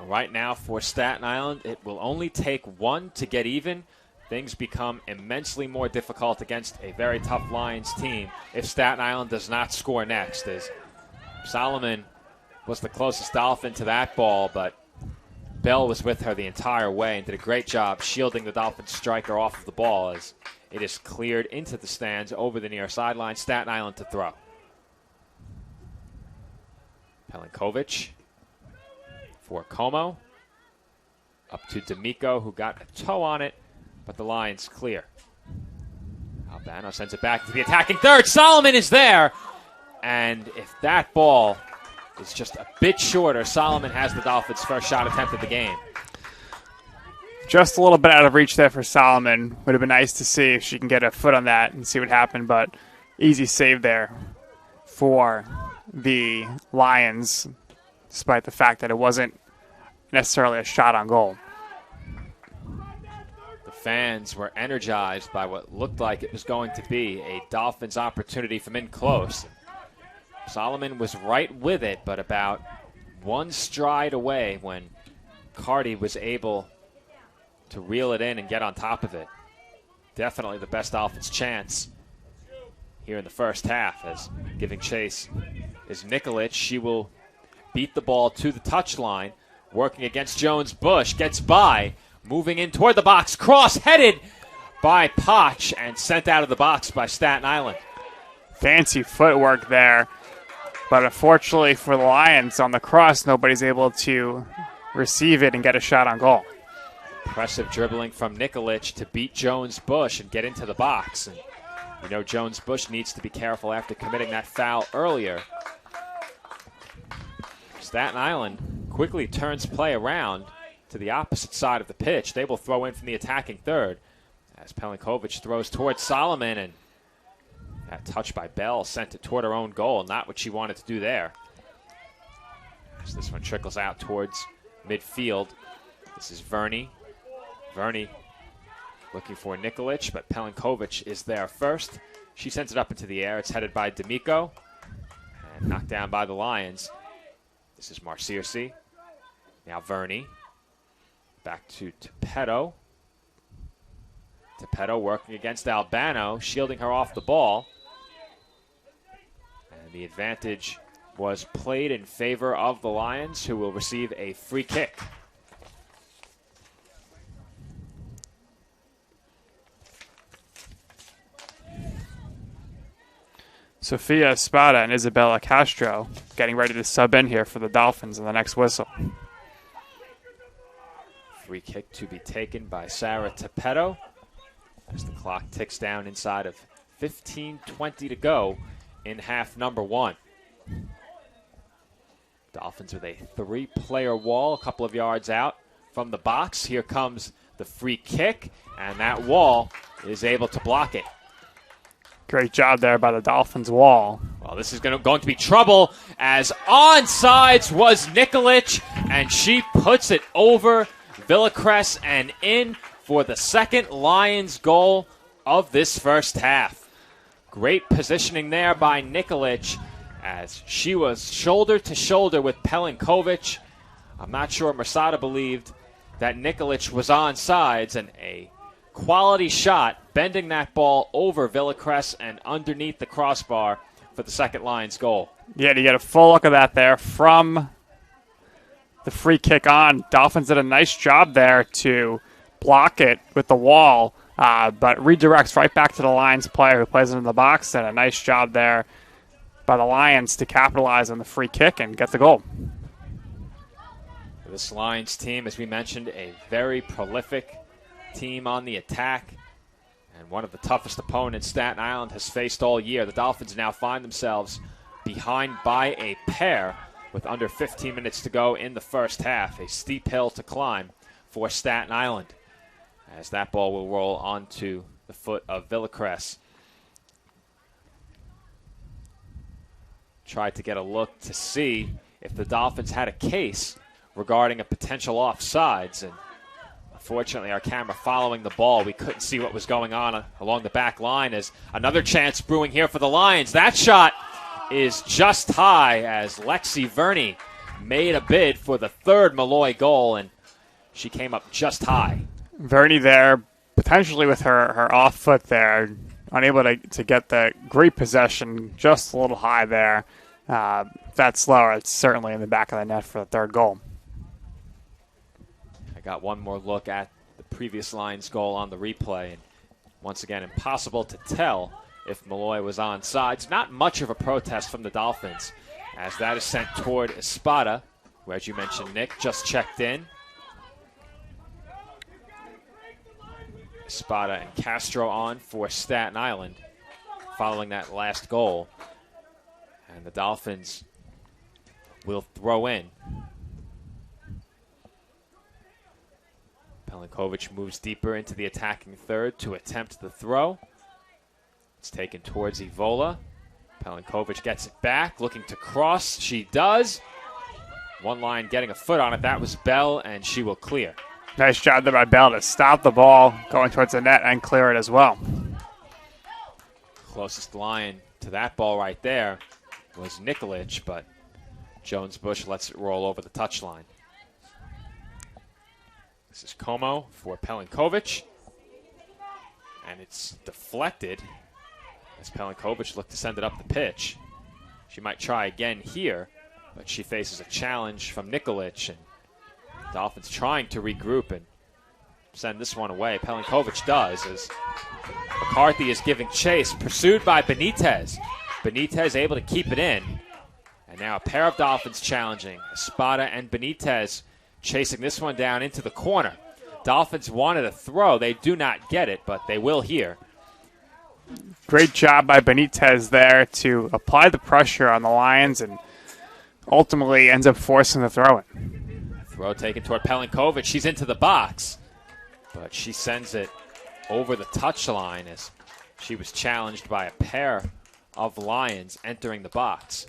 Right now for Staten Island, it will only take one to get even. Things become immensely more difficult against a very tough Lions team if Staten Island does not score next, as Solomon was the closest Dolphin to that ball, but Bell was with her the entire way and did a great job shielding the Dolphin striker off of the ball as it is cleared into the stands over the near sideline. Staten Island to throw. Pelinkovic for Como. Up to D'Amico, who got a toe on it, but the Lions clear. Albano sends it back to the attacking third. Solomon is there. And if that ball is just a bit shorter, Solomon has the Dolphins' first shot attempt of the game. just a little bit out of reach there for Solomon. Would have been nice to see if she can get a foot on that and see what happened, but easy save there for the Lions, despite the fact that it wasn't necessarily a shot on goal. The fans were energized by what looked like it was going to be a Dolphins opportunity from in close. Solomon was right with it, but about one stride away when Carty was able to reel it in and get on top of it. Definitely the best Dolphins chance here in the first half, as giving chase is Nikolic. She will beat the ball to the touchline, working against Jones. Bush gets by, moving in toward the box, cross-headed by Potch and sent out of the box by Staten Island. Fancy footwork there, but unfortunately for the Lions on the cross, nobody's able to receive it and get a shot on goal. Impressive dribbling from Nikolic to beat Jones Bush and get into the box. And you know Jones Bush needs to be careful after committing that foul earlier. Staten Island quickly turns play around to the opposite side of the pitch. They will throw in from the attacking third as Pelinkovic throws towards Solomon, and that touch by Bell sent it toward her own goal. Not what she wanted to do there. As this one trickles out towards midfield. This is Verney. Verney looking for Nikolic, but Pelinkovic is there first. She sends it up into the air. It's headed by D'Amico and knocked down by the Lions. This is Marcierci. Now Verney. Back to Tepetto. Tepetto working against Albano, shielding her off the ball. And the advantage was played in favor of the Lions, who will receive a free kick. Sofia Espada and Isabella Castro getting ready to sub in here for the Dolphins in the next whistle. Free kick to be taken by Sarah Tepetto as the clock ticks down inside of 15:20 to go in half number one. Dolphins with a three-player wall a couple of yards out from the box. Here comes the free kick, and that wall is able to block it. Great job there by the Dolphins wall. Well, this is going to be trouble, as onsides was Nikolic, and she puts it over Villacrest and in for the second Lions goal of this first half. Great positioning there by Nikolic, as she was shoulder to shoulder with Pelinkovic. I'm not sure Masada believed that Nikolic was onsides, and a quality shot, bending that ball over Villacrest and underneath the crossbar for the second Lions goal. Yeah, you get a full look of that there from the free kick on. Dolphins did a nice job there to block it with the wall, but redirects right back to the Lions player who plays it in the box, and a nice job there by the Lions to capitalize on the free kick and get the goal. This Lions team, as we mentioned, a very prolific team on the attack, and one of the toughest opponents Staten Island has faced all year. The Dolphins now find themselves behind by a pair with under 15 minutes to go in the first half. A steep hill to climb for Staten Island, as that ball will roll onto the foot of Villacrest. Tried to get a look to see if the Dolphins had a case regarding a potential offsides, and unfortunately, our camera following the ball, we couldn't see what was going on along the back line, as another chance brewing here for the Lions. That shot is just high, as Lexi Verney made a bid for the third Molloy goal, and she came up just high. Verney there, potentially with her off foot there, unable to get the great possession, just a little high there. If that's slower, it's certainly in the back of the net for the third goal. I got one more look at the previous Lions goal on the replay, and once again, impossible to tell if Molloy was onside. Not much of a protest from the Dolphins, as that is sent toward Espada, who, as you mentioned, Nick, just checked in. Espada and Castro on for Staten Island following that last goal. And the Dolphins will throw in. Pelinkovich moves deeper into the attacking third to attempt the throw. It's taken towards Evola. Pelinkovich gets it back, looking to cross. She does. One line getting a foot on it. That was Bell, and she will clear. Nice job there by Bell to stop the ball going towards the net and clear it as well. Closest line to that ball right there was Nikolic, but Jones-Bush lets it roll over the touchline. This is Como for Pelinkovich, and it's deflected as Pelinkovich looked to send it up the pitch. She might try again here, but she faces a challenge from Nikolic, and Dolphins trying to regroup and send this one away. Pelinkovich does, as McCarthy is giving chase, pursued by Benitez. Benitez able to keep it in, and now a pair of Dolphins challenging. Espada and Benitez chasing this one down into the corner. Dolphins wanted a throw. They do not get it, but they will here. Great job by Benitez there to apply the pressure on the Lions and ultimately ends up forcing the throw-in. Throw taken toward Pelinkovich. She's into the box, but she sends it over the touchline as she was challenged by a pair of Lions entering the box.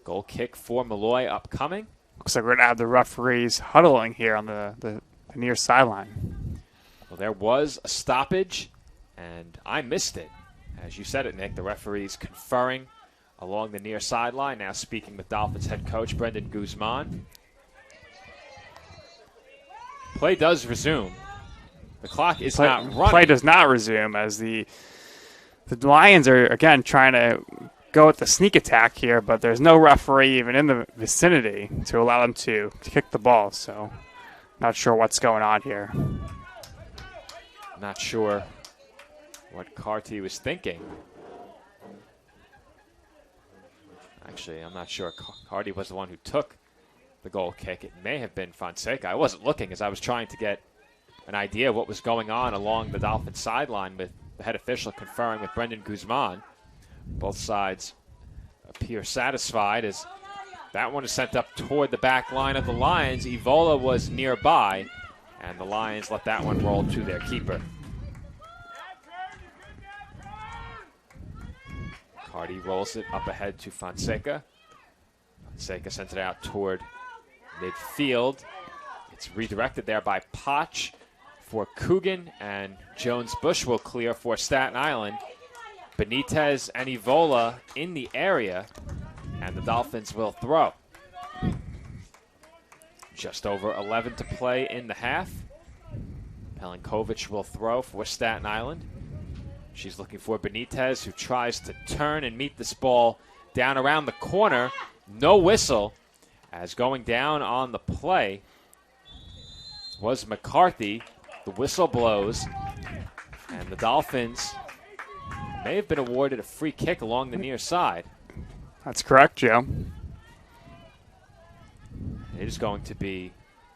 Goal kick for Molloy upcoming. Looks like we're going to have the referees huddling here on the near sideline. Well, there was a stoppage, and I missed it. As you said it, Nick, the referees conferring along the near sideline. Now speaking with Dolphins head coach Brendan Guzman. Play does resume. The clock is not running. Play does not resume as the Lions are, again, trying to go with the sneak attack here, but there's no referee even in the vicinity to allow them to kick the ball, so not sure what's going on here. Not sure what Carty was thinking. Actually, I'm not sure Carty was the one who took the goal kick. It may have been Fonseca. I wasn't looking as I was trying to get an idea of what was going on along the Dolphins sideline with the head official conferring with Brendan Guzman. Both sides appear satisfied as that one is sent up toward the back line of the Lions. Evola was nearby, and the Lions let that one roll to their keeper. Carty rolls it up ahead to Fonseca. Fonseca sends it out toward midfield. It's redirected there by Potch for Coogan, and Jones-Bush will clear for Staten Island. Benitez and Evola in the area, and the Dolphins will throw. Just over 11 to play in the half. Pelinkovich will throw for Staten Island. She's looking for Benitez, who tries to turn and meet this ball down around the corner. No whistle, as going down on the play was McCarthy. The whistle blows, and the Dolphins may have been awarded a free kick along the near side. That's correct, Joe. It is going to be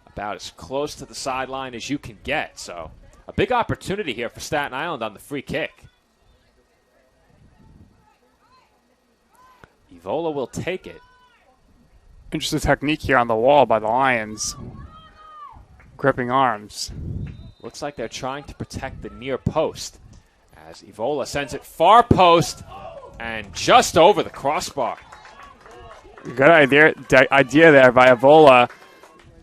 about as close to the sideline as you can get. So a big opportunity here for Staten Island on the free kick. Evola will take it. Interesting technique here on the wall by the Lions. Gripping arms. Looks like they're trying to protect the near post as Evola sends it far post and just over the crossbar. Good idea there by Evola.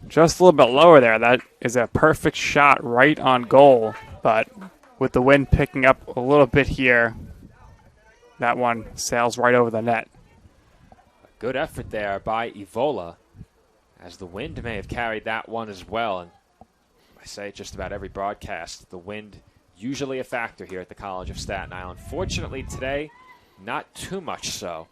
Just a little bit lower there. That is a perfect shot right on goal. But with the wind picking up a little bit here, that one sails right over the net. A good effort there by Evola, as the wind may have carried that one as well. And I say just about every broadcast, the wind usually a factor here at the College of Staten Island. Fortunately today, not too much so,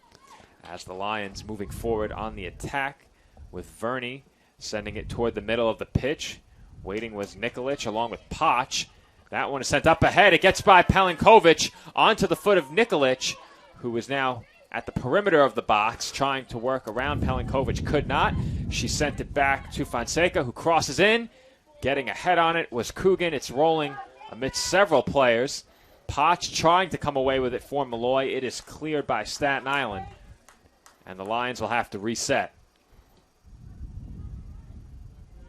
as the Lions moving forward on the attack with Verney sending it toward the middle of the pitch. Waiting was Nikolic along with Potch. That one is sent up ahead. It gets by Pelinkovich onto the foot of Nikolic, who is now at the perimeter of the box trying to work around Pelinkovich. Could not. She sent it back to Fonseca, who crosses in. Getting a head on it was Coogan. It's rolling amidst several players. Potch trying to come away with it for Molloy. It is cleared by Staten Island, and the Lions will have to reset.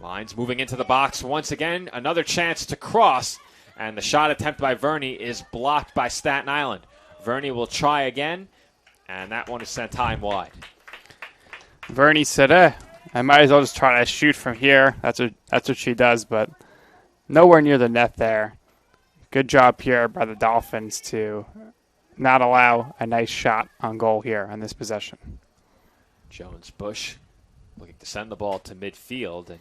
Lions moving into the box once again. Another chance to cross. And the shot attempt by Verney is blocked by Staten Island. Verney will try again. And that one is sent high and wide. Verney said, I might as well just try to shoot from here. That's what she does, but nowhere near the net there. Good job here by the Dolphins to not allow a nice shot on goal here on this possession. Jones-Bush looking to send the ball to midfield, and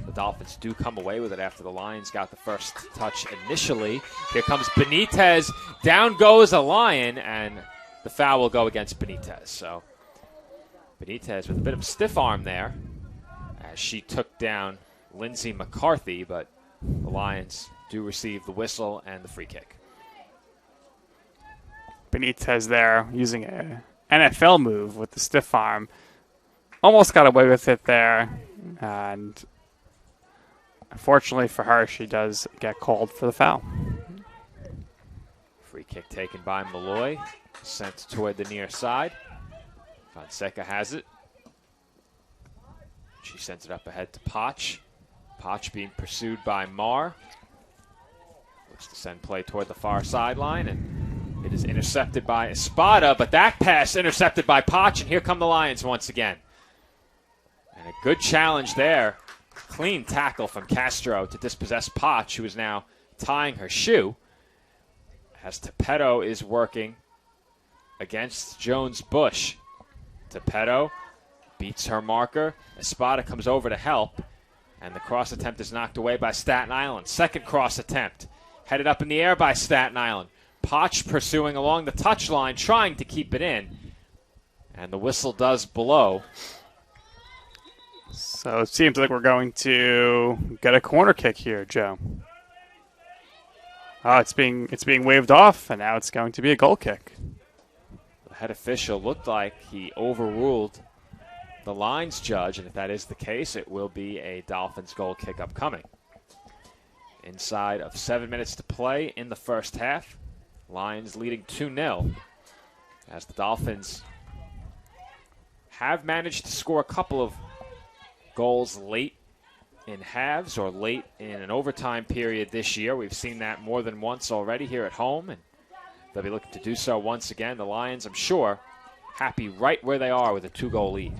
the Dolphins do come away with it after the Lions got the first touch initially. Here comes Benitez. Down goes a Lion, and the foul will go against Benitez. So Benitez with a bit of a stiff arm there as she took down Lindsay McCarthy, but the Lions do receive the whistle and the free kick. Benitez there using an NFL move with the stiff arm. Almost got away with it there, and unfortunately for her, she does get called for the foul. Free kick taken by Molloy, sent toward the near side. Fonseca has it. She sends it up ahead to Potch. Potch being pursued by Marr. Looks to send play toward the far sideline, and it is intercepted by Espada, but that pass intercepted by Potch, and here come the Lions once again. And a good challenge there. Clean tackle from Castro to dispossess Potch, who is now tying her shoe. As Tepetto is working against Jones-Bush. Tepetto beats her marker. Espada comes over to help, and the cross attempt is knocked away by Staten Island. Second cross attempt, headed up in the air by Staten Island. Potch pursuing along the touchline, trying to keep it in, and the whistle does blow. So it seems like we're going to get a corner kick here, Joe. Oh, it's being waved off, and now it's going to be a goal kick. The head official looked like he overruled the lines judge, and if that is the case, it will be a Dolphins goal kick upcoming. Inside of 7 minutes to play in the first half, Lions leading 2-0 as the Dolphins have managed to score a couple of goals late in halves or late in an overtime period this year. We've seen that more than once already here at home, and they'll be looking to do so once again. The Lions, I'm sure, happy right where they are with a 2-goal lead.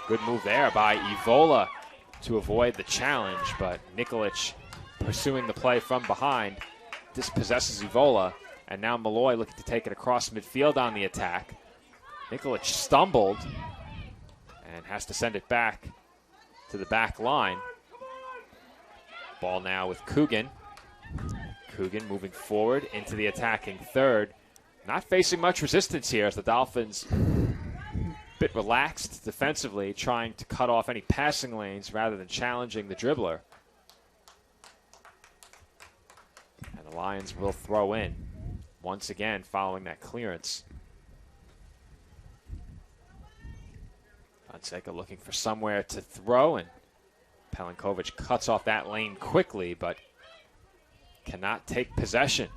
Good move there by Evola to avoid the challenge, but Nikolic pursuing the play from behind dispossesses Evola, and now Molloy looking to take it across midfield on the attack. Nikolic stumbled and has to send it back to the back line. Ball now with Coogan. Coogan moving forward into the attacking third. Not facing much resistance here as the Dolphins a bit relaxed defensively, trying to cut off any passing lanes rather than challenging the dribbler. And the Lions will throw in once again following that clearance. Fonseca looking for somewhere to throw, and Pelinkovic cuts off that lane quickly, but cannot take possession.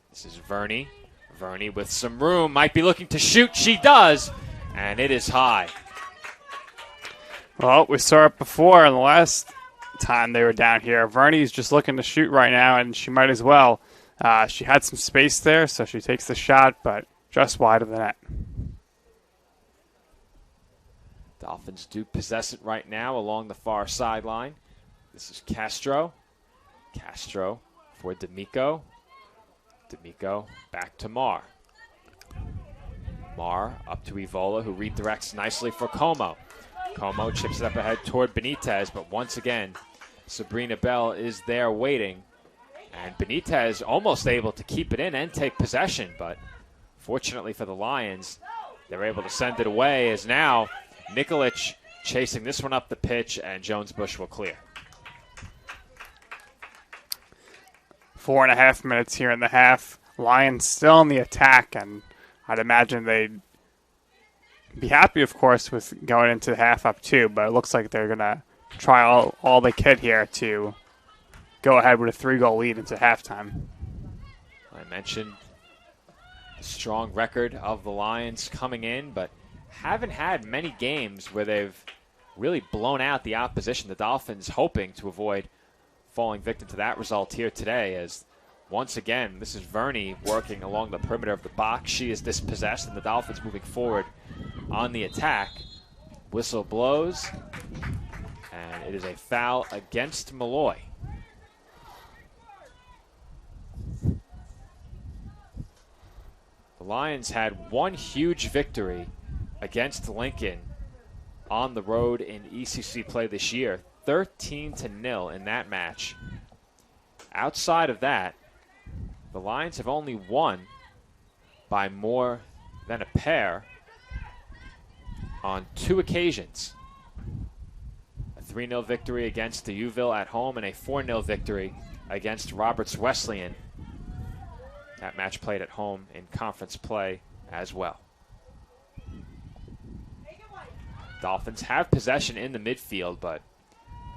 This is Verney. Verney with some room, might be looking to shoot. She does, and it is high. Well, we saw it before in the last time they were down here. Verney's just looking to shoot right now, and she might as well. She had some space there, so she takes the shot, but just wide of the net. Dolphins do possess it right now along the far sideline. This is Castro. Castro for D'Amico. D'Amico back to Marr. Marr up to Evola, who redirects nicely for Como. Como chips it up ahead toward Benitez, but once again, Sabrina Bell is there waiting. And Benitez almost able to keep it in and take possession, but fortunately for the Lions, they're able to send it away as now Nikolic chasing this one up the pitch, and Jones-Bush will clear. 4.5 minutes here in the half. Lions still in the attack, and I'd imagine they'd be happy, of course, with going into the half up 2, but it looks like they're going to try all they can here to go ahead with a 3-goal lead into halftime. I mentioned the strong record of the Lions coming in, but haven't had many games where they've really blown out the opposition. The Dolphins hoping to avoid falling victim to that result here today, as once again, this is Verney working along the perimeter of the box. She is dispossessed, and the Dolphins moving forward on the attack. Whistle blows, and it is a foul against Molloy. The Lions had one huge victory against Lincoln on the road in ECC play this year, 13-0 in that match. Outside of that, the Lions have only won by more than a pair on 2 occasions. A 3-0 victory against the Uville at home and a 4-0 victory against Roberts Wesleyan. That match played at home in conference play as well. Dolphins have possession in the midfield, but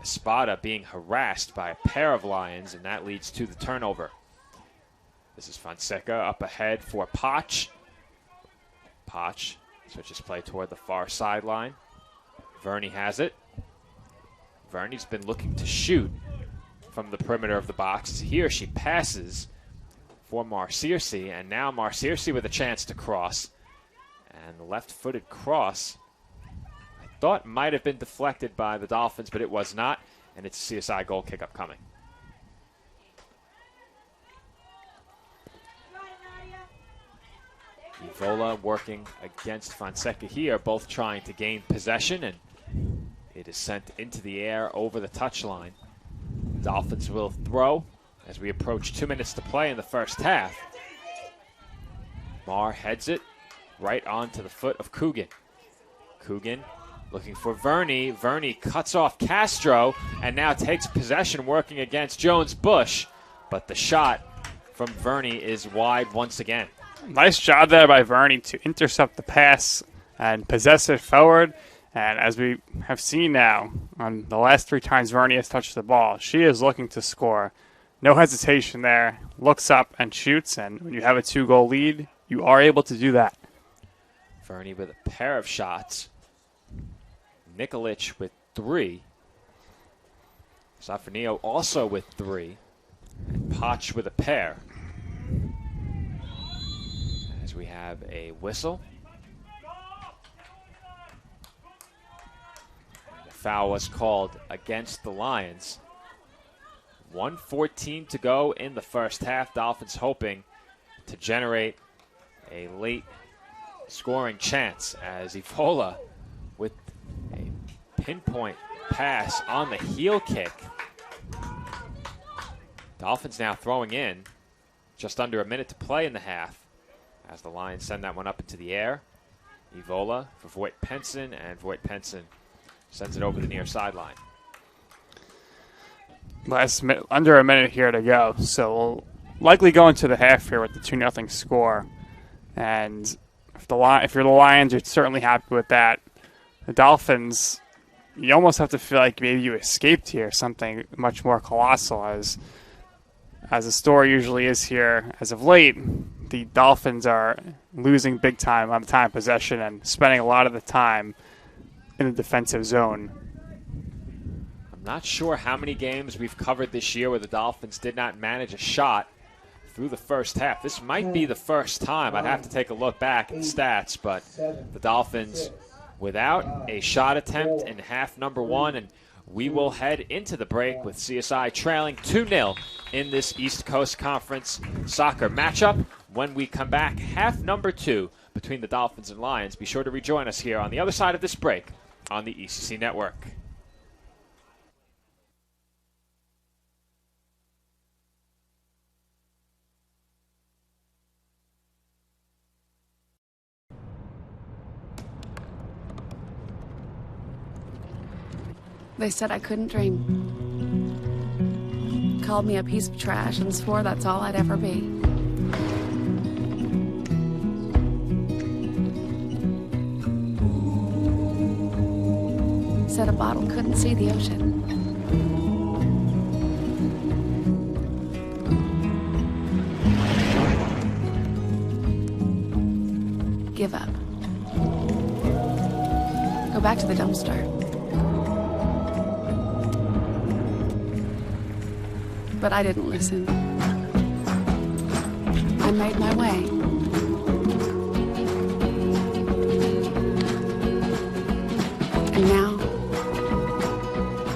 Espada being harassed by a pair of Lions, and that leads to the turnover. This is Fonseca up ahead for Poch. Poch switches play toward the far sideline. Verney has it. Verney's been looking to shoot from the perimeter of the box. Here she passes for Marcierci, and now Marcierci with a chance to cross. And the left-footed cross, I thought might have been deflected by the Dolphins, but it was not, and it's a CSI goal kick upcoming. Evola working against Fonseca here, both trying to gain possession, and it is sent into the air over the touchline. Dolphins will throw as we approach 2 minutes to play in the first half. Marr heads it right onto the foot of Coogan. Coogan looking for Verney. Verney cuts off Castro and now takes possession working against Jones-Bush, but the shot from Verney is wide once again. Nice job there by Verney to intercept the pass and possess it forward. And as we have seen now, on the last 3 times Verney has touched the ball, she is looking to score. No hesitation there. Looks up and shoots, and when you have a 2-goal lead, you are able to do that. Verney with a pair of shots. Nikolic with 3. Safronio also with 3. And Poch with a pair. As we have a whistle. The foul was called against the Lions. 1:14 to go in the first half. Dolphins hoping to generate a late scoring chance as Evola with a pinpoint pass on the heel kick. Dolphins now throwing in just under a minute to play in the half as the Lions send that one up into the air. Evola for Voight Penson, and Voight Penson sends it over the near sideline. Under a minute here to go, so we'll likely go into the half here with the 2-0 score. And if you're the Lions, you're certainly happy with that. The Dolphins, you almost have to feel like maybe you escaped here, something much more colossal, as the story usually is here. As of late, the Dolphins are losing big time on time possession and spending a lot of the time in the defensive zone. I'm not sure how many games we've covered this year where the Dolphins did not manage a shot through the first half. This might be the first time. I'd have to take a look back at the stats, but the Dolphins without a shot attempt in half number 1, and we will head into the break with CSI trailing 2-0 in this East Coast Conference soccer matchup. When we come back, half number 2 between the Dolphins and Lions. Be sure to rejoin us here on the other side of this break on the ECC Network. They said I couldn't dream. Called me a piece of trash and swore that's all I'd ever be. Said a bottle couldn't see the ocean. Give up. Go back to the dumpster. But I didn't listen. I made my way. And now,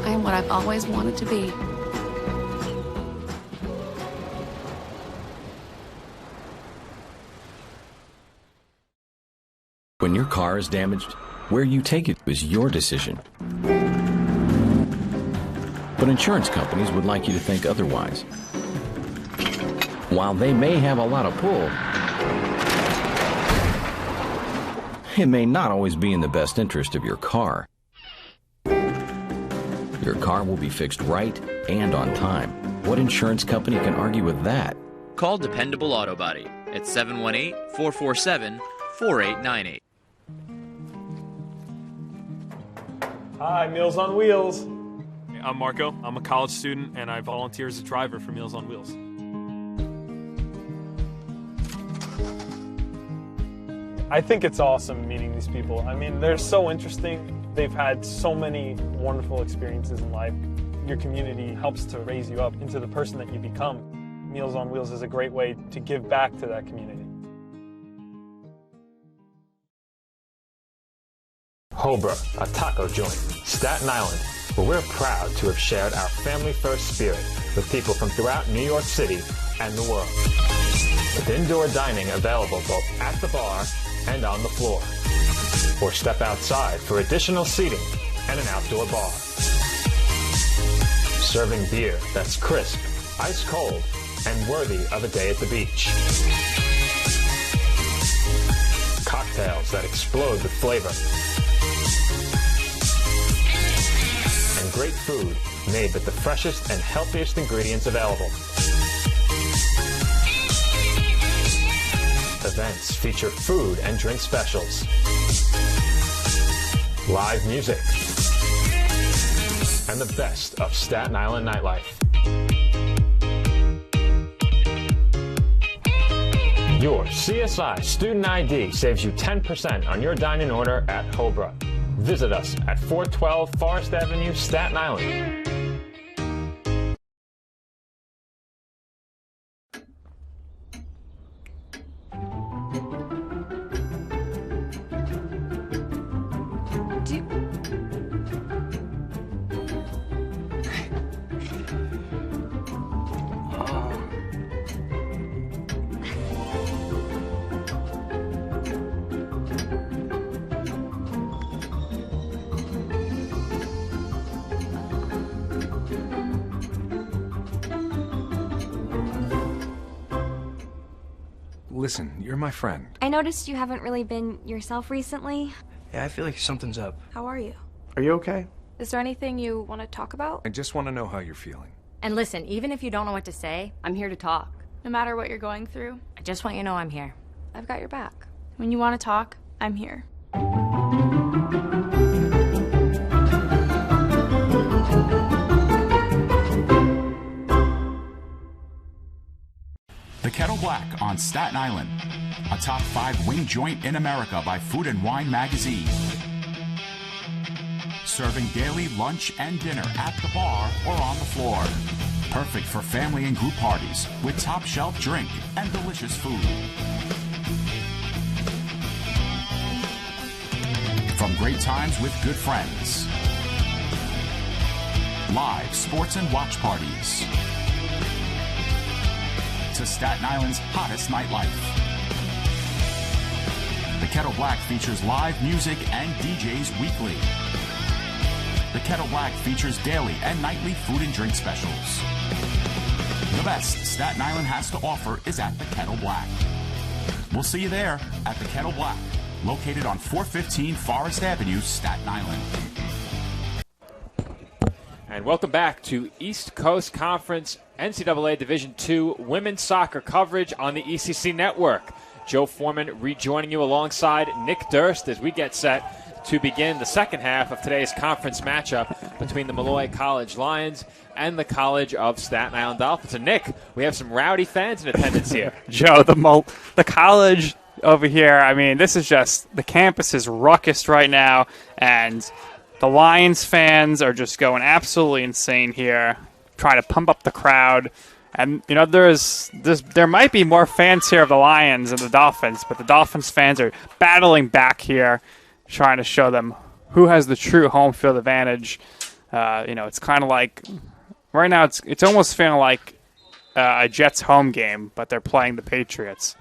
I am what I've always wanted to be. When your car is damaged, where you take it is your decision. But insurance companies would like you to think otherwise. While they may have a lot of pull, it may not always be in the best interest of your car. Your car will be fixed right and on time. What insurance company can argue with that? Call Dependable Auto Body at 718-447-4898. Hi, Meals on Wheels. I'm Marco. I'm a college student, and I volunteer as a driver for Meals on Wheels. I think it's awesome meeting these people. I mean, they're so interesting. They've had so many wonderful experiences in life. Your community helps to raise you up into the person that you become. Meals on Wheels is a great way to give back to that community. Hobra, a taco joint, Staten Island, where we're proud to have shared our family-first spirit with people from throughout New York City and the world. With indoor dining available both at the bar and on the floor. Or step outside for additional seating and an outdoor bar. Serving beer that's crisp, ice cold, and worthy of a day at the beach. Cocktails that explode with flavor. And great food made with the freshest and healthiest ingredients available. Events feature food and drink specials. Live music. And the best of Staten Island nightlife. Your CSI Student ID saves you 10% on your dining order at Hobra. Visit us at 412 Forest Avenue, Staten Island. Listen, you're my friend. I noticed you haven't really been yourself recently. Yeah, I feel like something's up. How are you? Are you okay? Is there anything you want to talk about? I just want to know how you're feeling. And listen, even if you don't know what to say, I'm here to talk. No matter what you're going through, I just want you to know I'm here. I've got your back. When you want to talk, I'm here. The Kettle Black on Staten Island, a top 5 wing joint in America by Food and Wine magazine. Serving daily lunch and dinner at the bar or on the floor. Perfect for family and group parties with top shelf drink and delicious food. From great times with good friends. Live sports and watch parties. To Staten Island's hottest nightlife. The Kettle Black features live music and DJs weekly. The Kettle Black features daily and nightly food and drink specials. The best Staten Island has to offer is at the Kettle Black. We'll see you there at the Kettle Black, located on 415 Forest Avenue, Staten Island. And welcome back to East Coast Conference NCAA Division II women's soccer coverage on the ECC Network. Joe Foreman rejoining you alongside Nick Durst as we get set to begin the second half of today's conference matchup between the Molloy College Lions and the College of Staten Island Dolphins. And Nick, we have some rowdy fans in attendance here. Joe, the college over here. I mean, this is just, the campus is ruckus right now, and the Lions fans are just going absolutely insane here, trying to pump up the crowd. And, you know, there might be more fans here of the Lions than the Dolphins, but the Dolphins fans are battling back here, trying to show them who has the true home field advantage. You know, it's kind of like, right now it's almost feeling like a Jets home game, but they're playing the Patriots.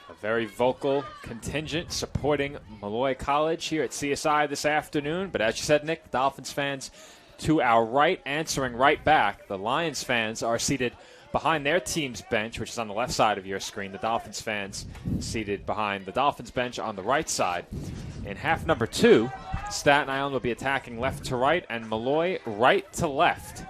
A very vocal contingent supporting Molloy College here at CSI this afternoon. But as you said, Nick, Dolphins fans to our right, answering right back. The Lions fans are seated behind their team's bench, which is on the left side of your screen. The Dolphins fans seated behind the Dolphins bench on the right side. In half number 2, Staten Island will be attacking left to right and Molloy right to left.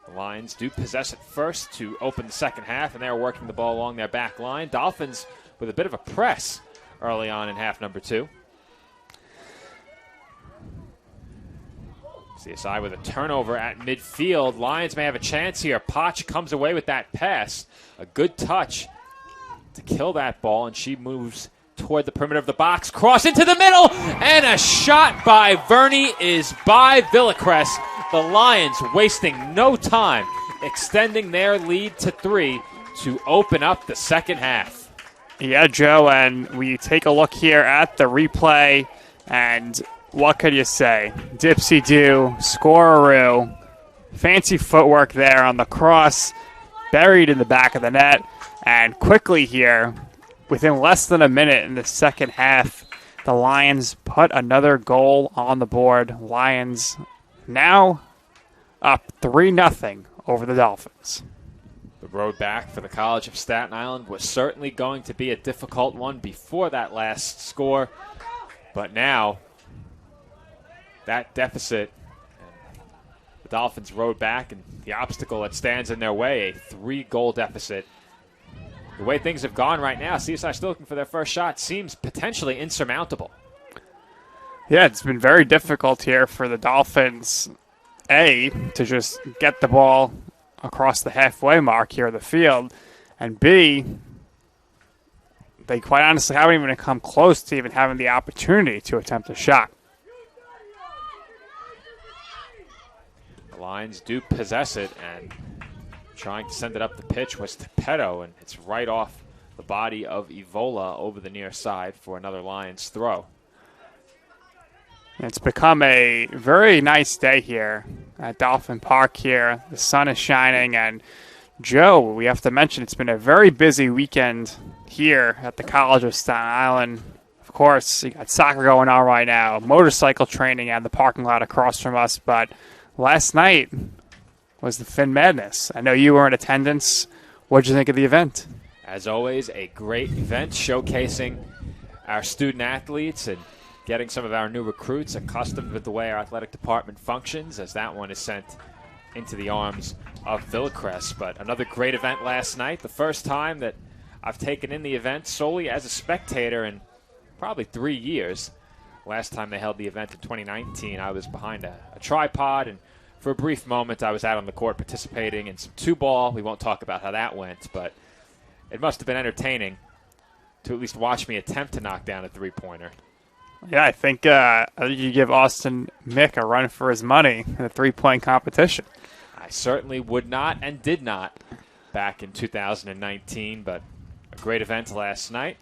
The Lions do possess it first to open the second half, and they're working the ball along their back line. Dolphins with a bit of a press early on in half number 2. CSI with a turnover at midfield. Lions may have a chance here. Potch comes away with that pass. A good touch to kill that ball, and she moves toward the perimeter of the box. Cross into the middle, and a shot by Verney is by Villacrest. The Lions wasting no time, extending their lead to 3 to open up the second half. Yeah, Joe, and we take a look here at the replay, and what could you say? Dipsy-do, score-a-roo, fancy footwork there on the cross, buried in the back of the net, and quickly here, within less than a minute in the second half, the Lions put another goal on the board. Lions now up 3-0 over the Dolphins. The road back for the College of Staten Island was certainly going to be a difficult one before that last score, but now that deficit, the Dolphins rode back, and the obstacle that stands in their way, a 3-goal deficit. The way things have gone right now, CSI still looking for their first shot, seems potentially insurmountable. Yeah, it's been very difficult here for the Dolphins, A, to just get the ball across the halfway mark here of the field, and B, they quite honestly haven't even come close to even having the opportunity to attempt a shot. The Lions do possess it, and trying to send it up the pitch was Tepetto, and it's right off the body of Evola over the near side for another Lions throw. It's become a very nice day here at Dolphin Park here. The sun is shining, and Joe, we have to mention it's been a very busy weekend here at the College of Staten Island. Of course, you got soccer going on right now, motorcycle training at the parking lot across from us, but last night was the Fin Madness. I know you were in attendance. What did you think of the event? As always, a great event showcasing our student athletes and getting some of our new recruits accustomed with the way our athletic department functions, as that one is sent into the arms of Villacrest. But another great event last night. The first time that I've taken in the event solely as a spectator in probably 3 years. Last time they held the event in 2019, I was behind a tripod, and for a brief moment I was out on the court participating in some 2-ball. We won't talk about how that went, but it must have been entertaining to at least watch me attempt to knock down a 3-pointer. Yeah, I think you give Austin Mick a run for his money in the 3-point competition. I certainly would not and did not back in 2019, but a great event last night.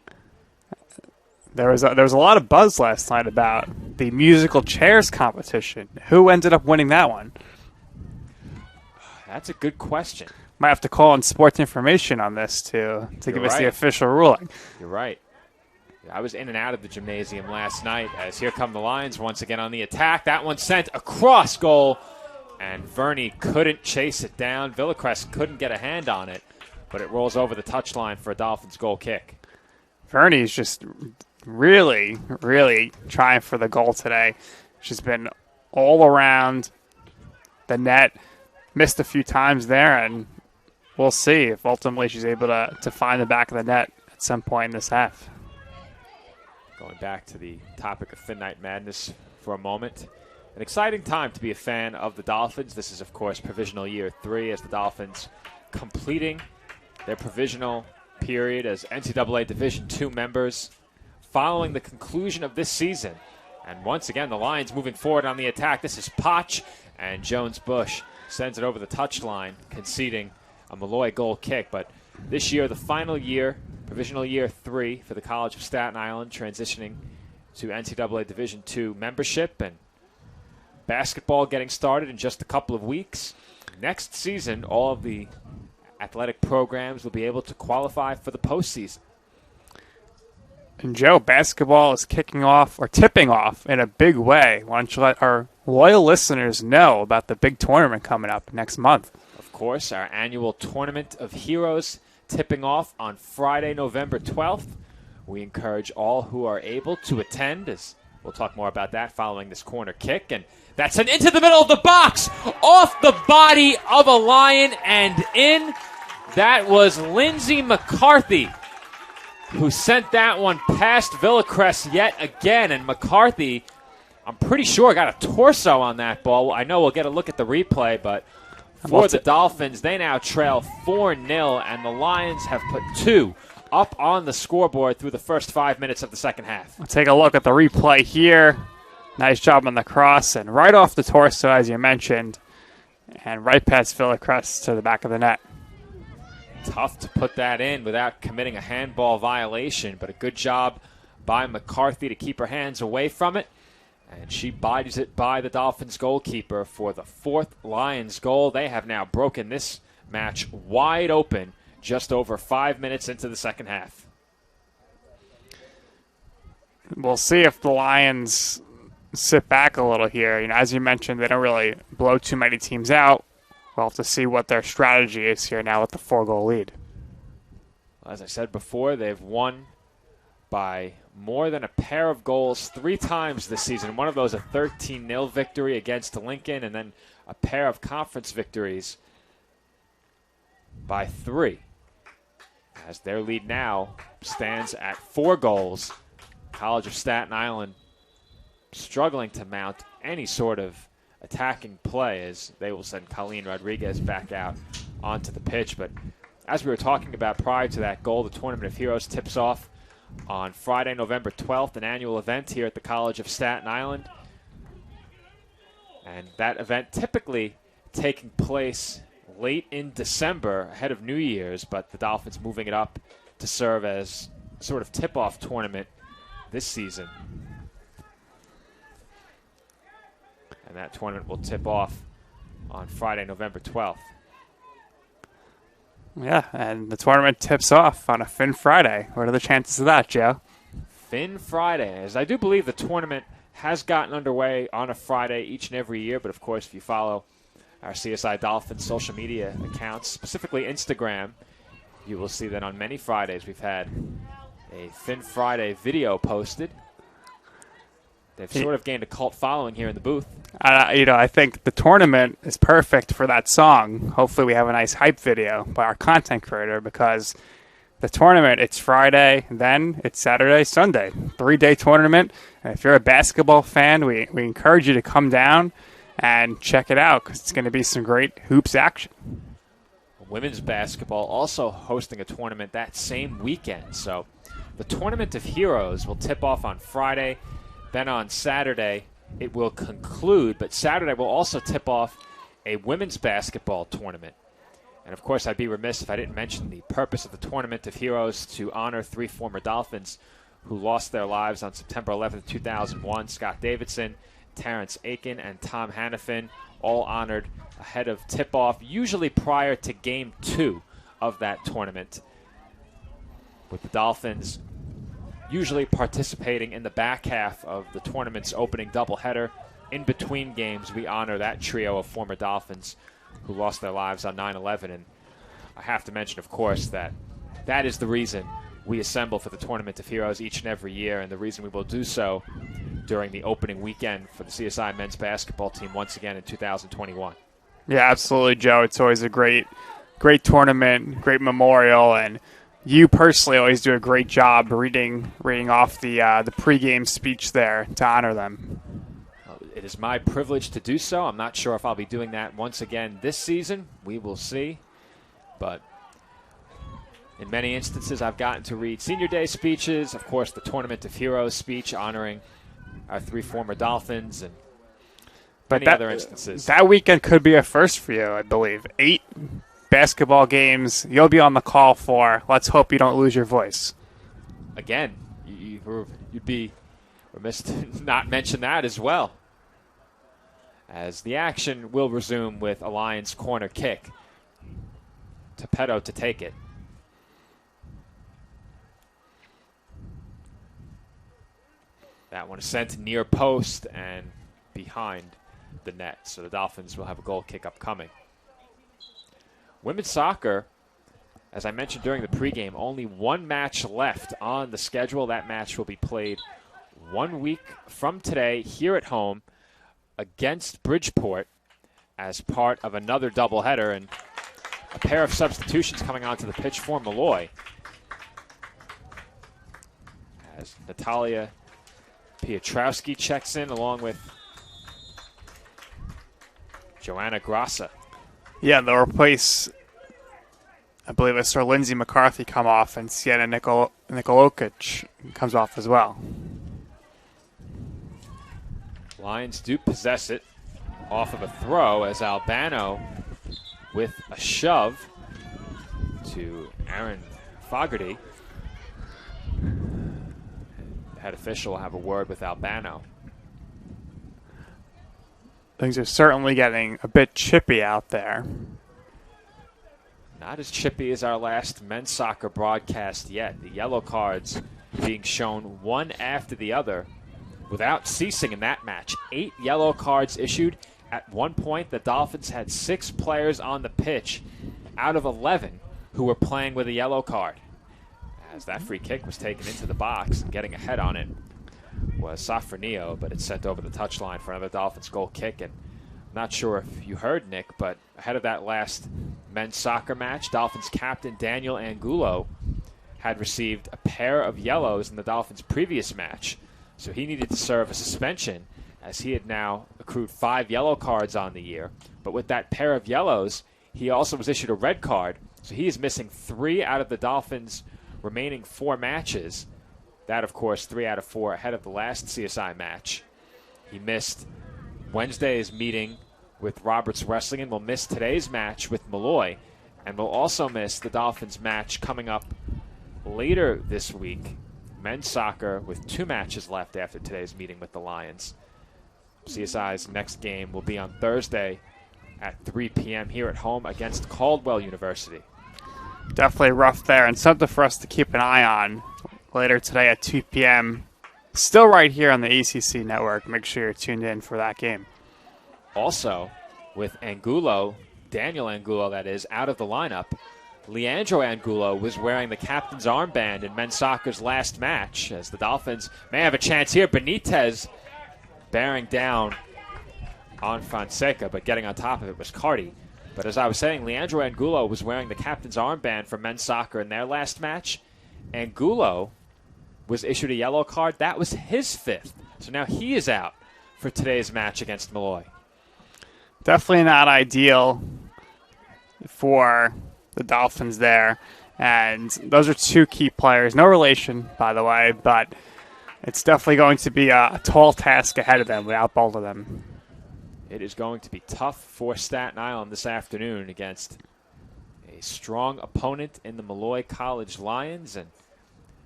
There was a lot of buzz last night about the musical chairs competition. Who ended up winning that one? That's a good question. Might have to call in sports information on this to give us the official ruling. You're right. I was in and out of the gymnasium last night as here come the Lions once again on the attack. That one sent across goal, and Verney couldn't chase it down. Villacrest couldn't get a hand on it, but it rolls over the touchline for a Dolphins goal kick. Verney's just really, really trying for the goal today. She's been all around the net, missed a few times there, and we'll see if ultimately she's able to find the back of the net at some point in this half. Going back to the topic of Fin Night Madness for a moment. An exciting time to be a fan of the Dolphins. This is, of course, provisional year 3 as the Dolphins completing their provisional period as NCAA Division II members following the conclusion of this season. And once again, the Lions moving forward on the attack. This is Potch, and Jones-Bush sends it over the touchline, conceding a Molloy goal kick. But this year, the final year, provisional year 3 for the College of Staten Island, transitioning to NCAA Division II membership, and basketball getting started in just a couple of weeks. Next season, all of the athletic programs will be able to qualify for the postseason. And Joe, basketball is kicking off or tipping off in a big way. Why don't you let our loyal listeners know about the big tournament coming up next month? Of course, our annual Tournament of Heroes tipping off on Friday, November 12th. We encourage all who are able to attend, as we'll talk more about that following this corner kick. And that's an into the middle of the box, off the body of a Lion and in. That was Lindsey McCarthy, who sent that one past Villacrest yet again. And McCarthy, I'm pretty sure, got a torso on that ball. I know we'll get a look at the replay, but for the Dolphins, they now trail 4-0, and the Lions have put 2 up on the scoreboard through the first 5 minutes of the second half. We'll take a look at the replay here. Nice job on the cross, and right off the torso, as you mentioned, and right past Villacrest to the back of the net. Tough to put that in without committing a handball violation, but a good job by McCarthy to keep her hands away from it. And she bodies it by the Dolphins goalkeeper for the 4th Lions goal. They have now broken this match wide open just over 5 minutes into the second half. We'll see if the Lions sit back a little here. You know, as you mentioned, they don't really blow too many teams out. We'll have to see what their strategy is here now with the 4-goal lead. As I said before, they've won by more than a pair of goals 3 times this season. One of those a 13-0 victory against Lincoln, and then a pair of conference victories by 3. As their lead now stands at 4 goals. College of Staten Island struggling to mount any sort of attacking play as they will send Colleen Rodriguez back out onto the pitch. But as we were talking about prior to that goal, the Tournament of Heroes tips off on Friday, November 12th, an annual event here at the College of Staten Island. And that event typically taking place late in December ahead of New Year's, but the Dolphins moving it up to serve as a sort of tip-off tournament this season. And that tournament will tip off on Friday, November 12th. Yeah, and the tournament tips off on a Fin Friday. What are the chances of that, Joe? Fin Friday, as I do believe the tournament has gotten underway on a Friday each and every year, but of course if you follow our CSI Dolphins social media accounts, specifically Instagram, you will see that on many Fridays we've had a Fin Friday video posted. They've sort of gained a cult following here in the booth. I think the tournament is perfect for that song. Hopefully we have a nice hype video by our content creator, because the tournament, it's Friday, then it's Saturday, Sunday. 3-day tournament. And if you're a basketball fan, we encourage you to come down and check it out, because it's going to be some great hoops action. Women's basketball also hosting a tournament that same weekend. So the Tournament of Heroes will tip off on Friday. Then on Saturday, it will conclude. But Saturday will also tip off a women's basketball tournament. And, of course, I'd be remiss if I didn't mention the purpose of the Tournament of Heroes: to honor 3 former Dolphins who lost their lives on September 11th, 2001. Scott Davidson, Terrence Aiken, and Tom Hannafin, all honored ahead of tip-off, usually prior to Game 2 of that tournament, with the Dolphins usually participating in the back half of the tournament's opening doubleheader. In between games, we honor that trio of former Dolphins who lost their lives on 9/11. And I have to mention, of course, that that is the reason we assemble for the Tournament of Heroes each and every year, and the reason we will do so during the opening weekend for the CSI men's basketball team once again in 2021. Yeah, absolutely, Joe. It's always a great tournament, great memorial, and you personally always do a great job reading off the pregame speech there to honor them. It is my privilege to do so. I'm not sure if I'll be doing that once again this season. We will see. But In many instances, I've gotten to read Senior Day speeches, of course, the Tournament of Heroes speech honoring our 3 former Dolphins, and many other instances. That weekend could be a first for you, I believe. 8 basketball games you'll be on the call for. Let's hope you don't lose your voice. Again, you'd be remiss to not mention that as well, as the action will resume with a Lions corner kick. Topedo to take it. That one is sent near post and behind the net, so the Dolphins will have a goal kick upcoming. Women's soccer, as I mentioned during the pregame, only one match left on the schedule. That match will be played 1 week from today here at home against Bridgeport as part of another doubleheader, and a pair of substitutions coming onto the pitch for Molloy, as Natalia Piotrowski checks in along with Joanna Grassa. Yeah, they'll replace, I believe it's Sir Lindsay McCarthy come off, and Sienna Nikolokic comes off as well. Lions do possess it off of a throw as Albano with a shove to Aaron Fogarty. The head official will have a word with Albano. Things are certainly getting a bit chippy out there. Not as chippy as our last men's soccer broadcast yet. The yellow cards being shown one after the other without ceasing in that match. 8 yellow cards issued. At one point, the Dolphins had 6 players on the pitch out of 11 who were playing with a yellow card. As that free kick was taken into the box, and getting ahead on it was Safranio, but it's sent over the touchline for another Dolphins goal kick. And I'm not sure if you heard, Nick, but ahead of that last men's soccer match, Dolphins captain Daniel Angulo had received a pair of yellows in the Dolphins' previous match, so he needed to serve a suspension, as he had now accrued 5 yellow cards on the year. But with that pair of yellows, he also was issued a red card, so he is missing 3 out of the Dolphins' remaining 4 matches. That, of course, 3 out of 4 ahead of the last CSI match. He missed Wednesday's meeting with Roberts Wrestling and will miss today's match with Molloy, and will also miss the Dolphins' match coming up later this week. Men's soccer with 2 matches left after today's meeting with the Lions. CSI's next game will be on Thursday at 3 p.m. here at home against Caldwell University. Definitely rough there, and something for us to keep an eye on later today at 2 p.m. Still right here on the ACC network. Make sure you're tuned in for that game. Also, with Angulo, Daniel Angulo that is, out of the lineup, Leandro Angulo was wearing the captain's armband in men's soccer's last match, as the Dolphins may have a chance here. Benitez bearing down on Fonseca, but getting on top of it was Carty. But as I was saying, Leandro Angulo was wearing the captain's armband for men's soccer in their last match. Angulo was issued a yellow card. That was his 5th. So now he is out for today's match against Molloy. Definitely not ideal for the Dolphins there. And those are 2 key players. No relation, by the way, but it's definitely going to be a tall task ahead of them without both of them. It is going to be tough for Staten Island this afternoon against a strong opponent in the Molloy College Lions. And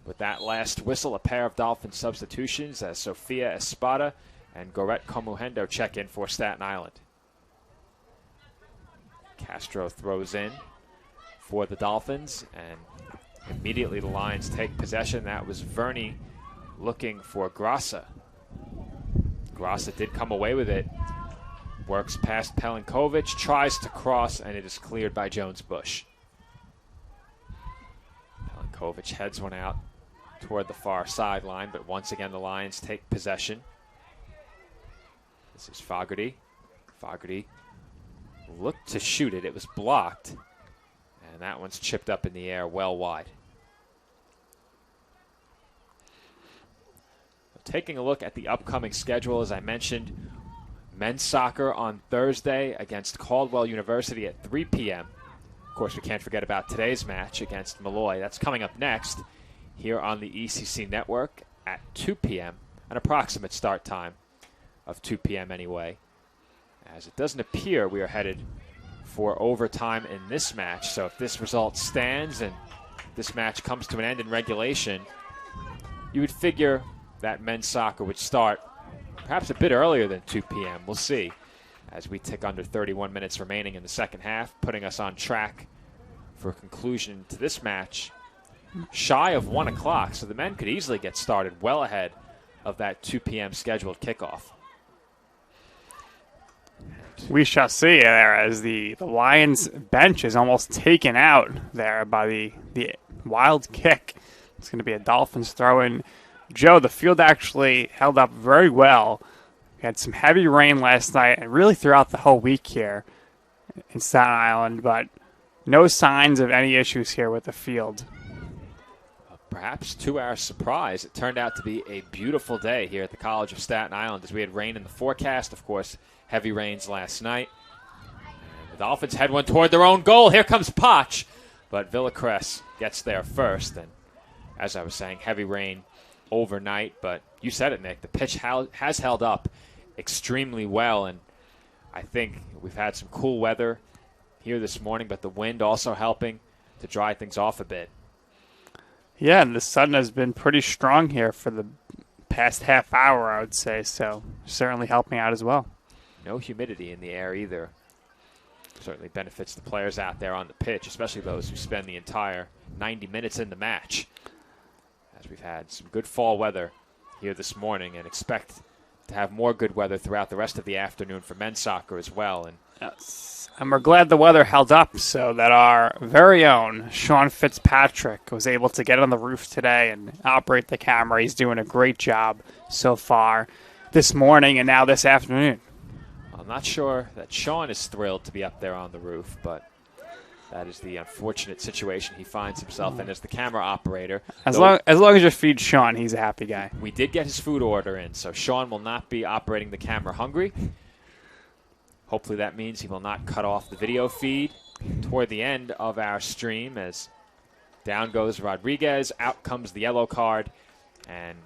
with that last whistle, a pair of Dolphin substitutions as Sofia Espada and Goret Komuhendo check in for Staten Island. Castro throws in for the Dolphins, and immediately the Lions take possession. That was Verney looking for Grassa. Grassa did come away with it. Works past Pelinkovic, tries to cross, and it is cleared by Jones-Bush. Pelinkovic heads one out toward the far sideline, but once again the Lions take possession. This is Fogarty. Fogarty looked to shoot it. It was blocked, and that one's chipped up in the air well wide. Taking a look at the upcoming schedule, as I mentioned, men's soccer on Thursday against Caldwell University at 3 p.m. Of course, we can't forget about today's match against Molloy. That's coming up next here on the ECC Network at 2 p.m., an approximate start time of 2 p.m. anyway, as it doesn't appear we are headed for overtime in this match. So if this result stands and this match comes to an end in regulation, you would figure that men's soccer would start perhaps a bit earlier than 2 p.m. We'll see as we tick under 31 minutes remaining in the second half, putting us on track for a conclusion to this match shy of 1 o'clock. So the men could easily get started well ahead of that 2 p.m. scheduled kickoff. We shall see there as the Lions bench is almost taken out there by the wild kick. It's going to be a Dolphins throw-in. Joe, the field actually held up very well. We had some heavy rain last night and really throughout the whole week here in Staten Island, but no signs of any issues here with the field. Perhaps to our surprise, it turned out to be a beautiful day here at the College of Staten Island as we had rain in the forecast. Of course, heavy rains last night. And the Dolphins head one toward their own goal. Here comes Potch, but Villacrest gets there first. And as I was saying, heavy rain overnight, but you said it, Nick. The pitch has held up extremely well, and I think we've had some cool weather here this morning, but the wind also helping to dry things off a bit. Yeah, and the sun has been pretty strong here for the past half hour, I would say, so certainly helping out as well. No humidity in the air either. Certainly benefits the players out there on the pitch, especially those who spend the entire 90 minutes in the match. As we've had some good fall weather here this morning and expect to have more good weather throughout the rest of the afternoon for men's soccer as well. And yes. And we're glad the weather held up so that our very own Sean Fitzpatrick was able to get on the roof today and operate the camera. He's doing a great job so far this morning and now this afternoon. I'm not sure that Sean is thrilled to be up there on the roof, but that is the unfortunate situation he finds himself in as the camera operator. As long as you feed Sean, he's a happy guy. We did get his food order in, so Sean will not be operating the camera hungry. Hopefully that means he will not cut off the video feed toward the end of our stream as down goes Rodriguez, out comes the yellow card, and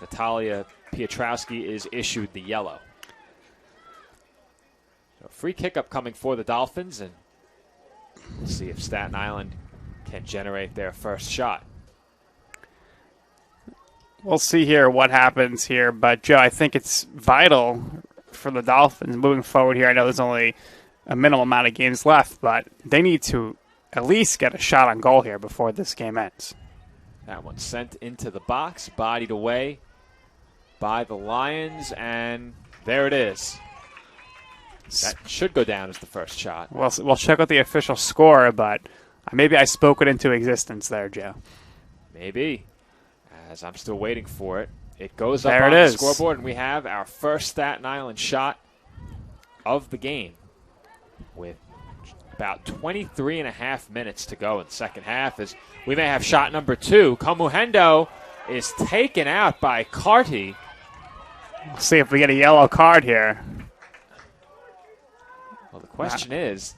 Natalia Piotrowski is issued the yellow. So free kick upcoming for the Dolphins, and we'll see if Staten Island can generate their first shot. We'll see here what happens here, but Joe, I think it's vital for the Dolphins moving forward here. I know there's only a minimal amount of games left, but they need to at least get a shot on goal here before this game ends. That one sent into the box, bodied away by the Lions, and there it is. That should go down as the first shot. We'll check out the official score, but maybe I spoke it into existence there, Joe. Maybe, as I'm still waiting for it. It goes up there on it the is. Scoreboard, and we have our first Staten Island shot of the game with about 23 and a half minutes to go in the second half as we may have shot number 2. Komuhendo is taken out by Carty. We'll see if we get a yellow card here. Well, the question is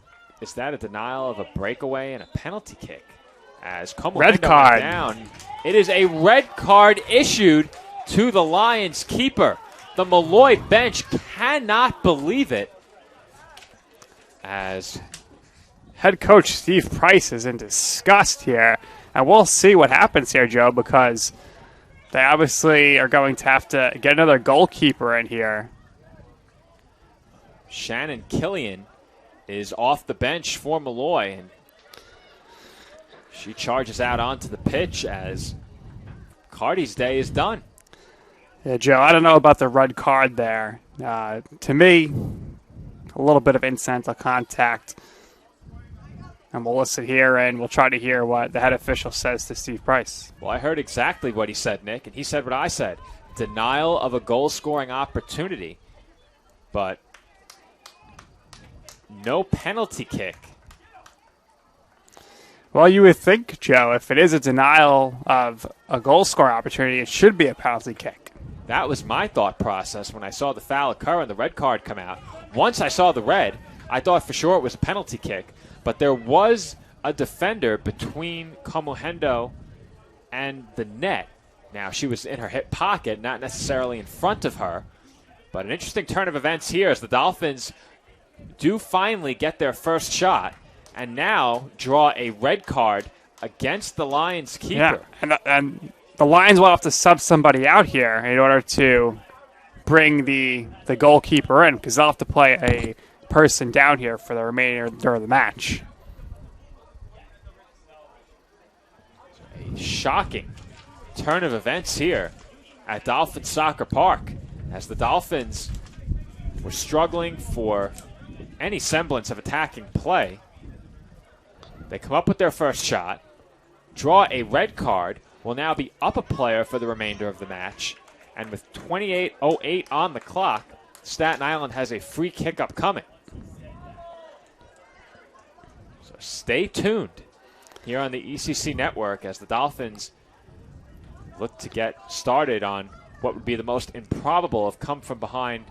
that a denial of a breakaway and a penalty kick? As Komuhendo red card went down, it is a red card issued to the Lions keeper. The Molloy bench cannot believe it, as head coach Steve Price is in disgust here. And we'll see what happens here, Joe, because they obviously are going to have to get another goalkeeper in here. Shannon Killian is off the bench for Molloy, and she charges out onto the pitch as Carty's day is done. Yeah, Joe, I don't know about the red card there. To me, a little bit of incidental contact. And we'll listen here, and we'll try to hear what the head official says to Steve Price. Well, I heard exactly what he said, Nick, and he said what I said. Denial of a goal-scoring opportunity, but no penalty kick. Well, you would think, Joe, if it is a denial of a goal-scoring opportunity, it should be a penalty kick. That was my thought process when I saw the foul occur and the red card come out. Once I saw the red, I thought for sure it was a penalty kick. but there was a defender between Komuhendo and the net. Now, she was in her hip pocket, not necessarily in front of her, but an interesting turn of events here as the Dolphins do finally get their first shot and now draw a red card against the Lions keeper. Yeah, and the Lions will have to sub somebody out here in order to bring the goalkeeper in, because they'll have to play a person down here for the remainder of the match. A shocking turn of events here at Dolphin Soccer Park as the Dolphins were struggling for any semblance of attacking play. They come up with their first shot, draw a red card, will now be up a player for the remainder of the match, and with 28:08 on the clock, Staten Island has a free kick upcoming. So stay tuned here on the ECC network as the Dolphins look to get started on what would be the most improbable of come-from-behind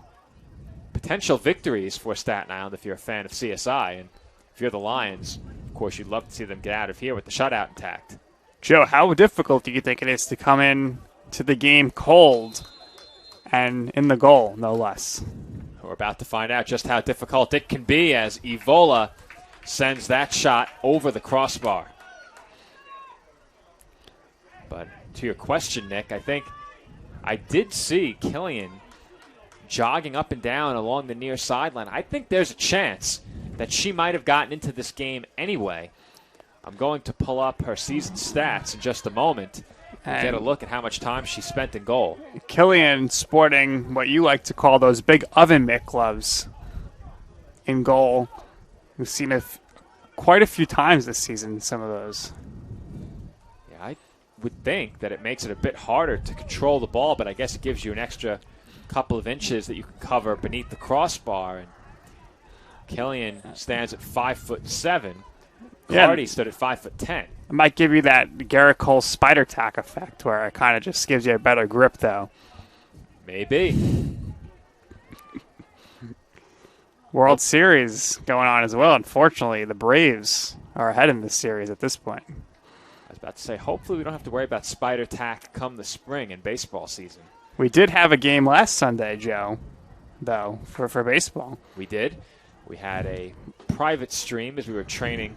potential victories for Staten Island if you're a fan of CSI. And if you're the Lions, of course, you'd love to see them get out of here with the shutout intact. Joe, how difficult do you think it is to come in to the game cold and in the goal, no less? We're about to find out just how difficult it can be as Evola sends that shot over the crossbar. But to your question, Nick, I think I did see Killian jogging up and down along the near sideline. I think there's a chance that she might have gotten into this game anyway. I'm going to pull up her season stats in just a moment and get a look at how much time she spent in goal. Killian sporting what you like to call those big oven mitt gloves in goal. We've seen it quite a few times this season, some of those. Yeah, I would think that it makes it a bit harder to control the ball, but I guess it gives you an extra couple of inches that you can cover beneath the crossbar. And Killian stands at 5'7". Cardi stood at 5'10". It might give you that Garrett Cole spider tack effect where it kind of just gives you a better grip, though. Maybe. World Series going on as well. Unfortunately, the Braves are ahead in this series at this point. I was about to say, hopefully we don't have to worry about spider tack come the spring in baseball season. We did have a game last Sunday, Joe, though, for baseball. We did. We had a private stream as we were training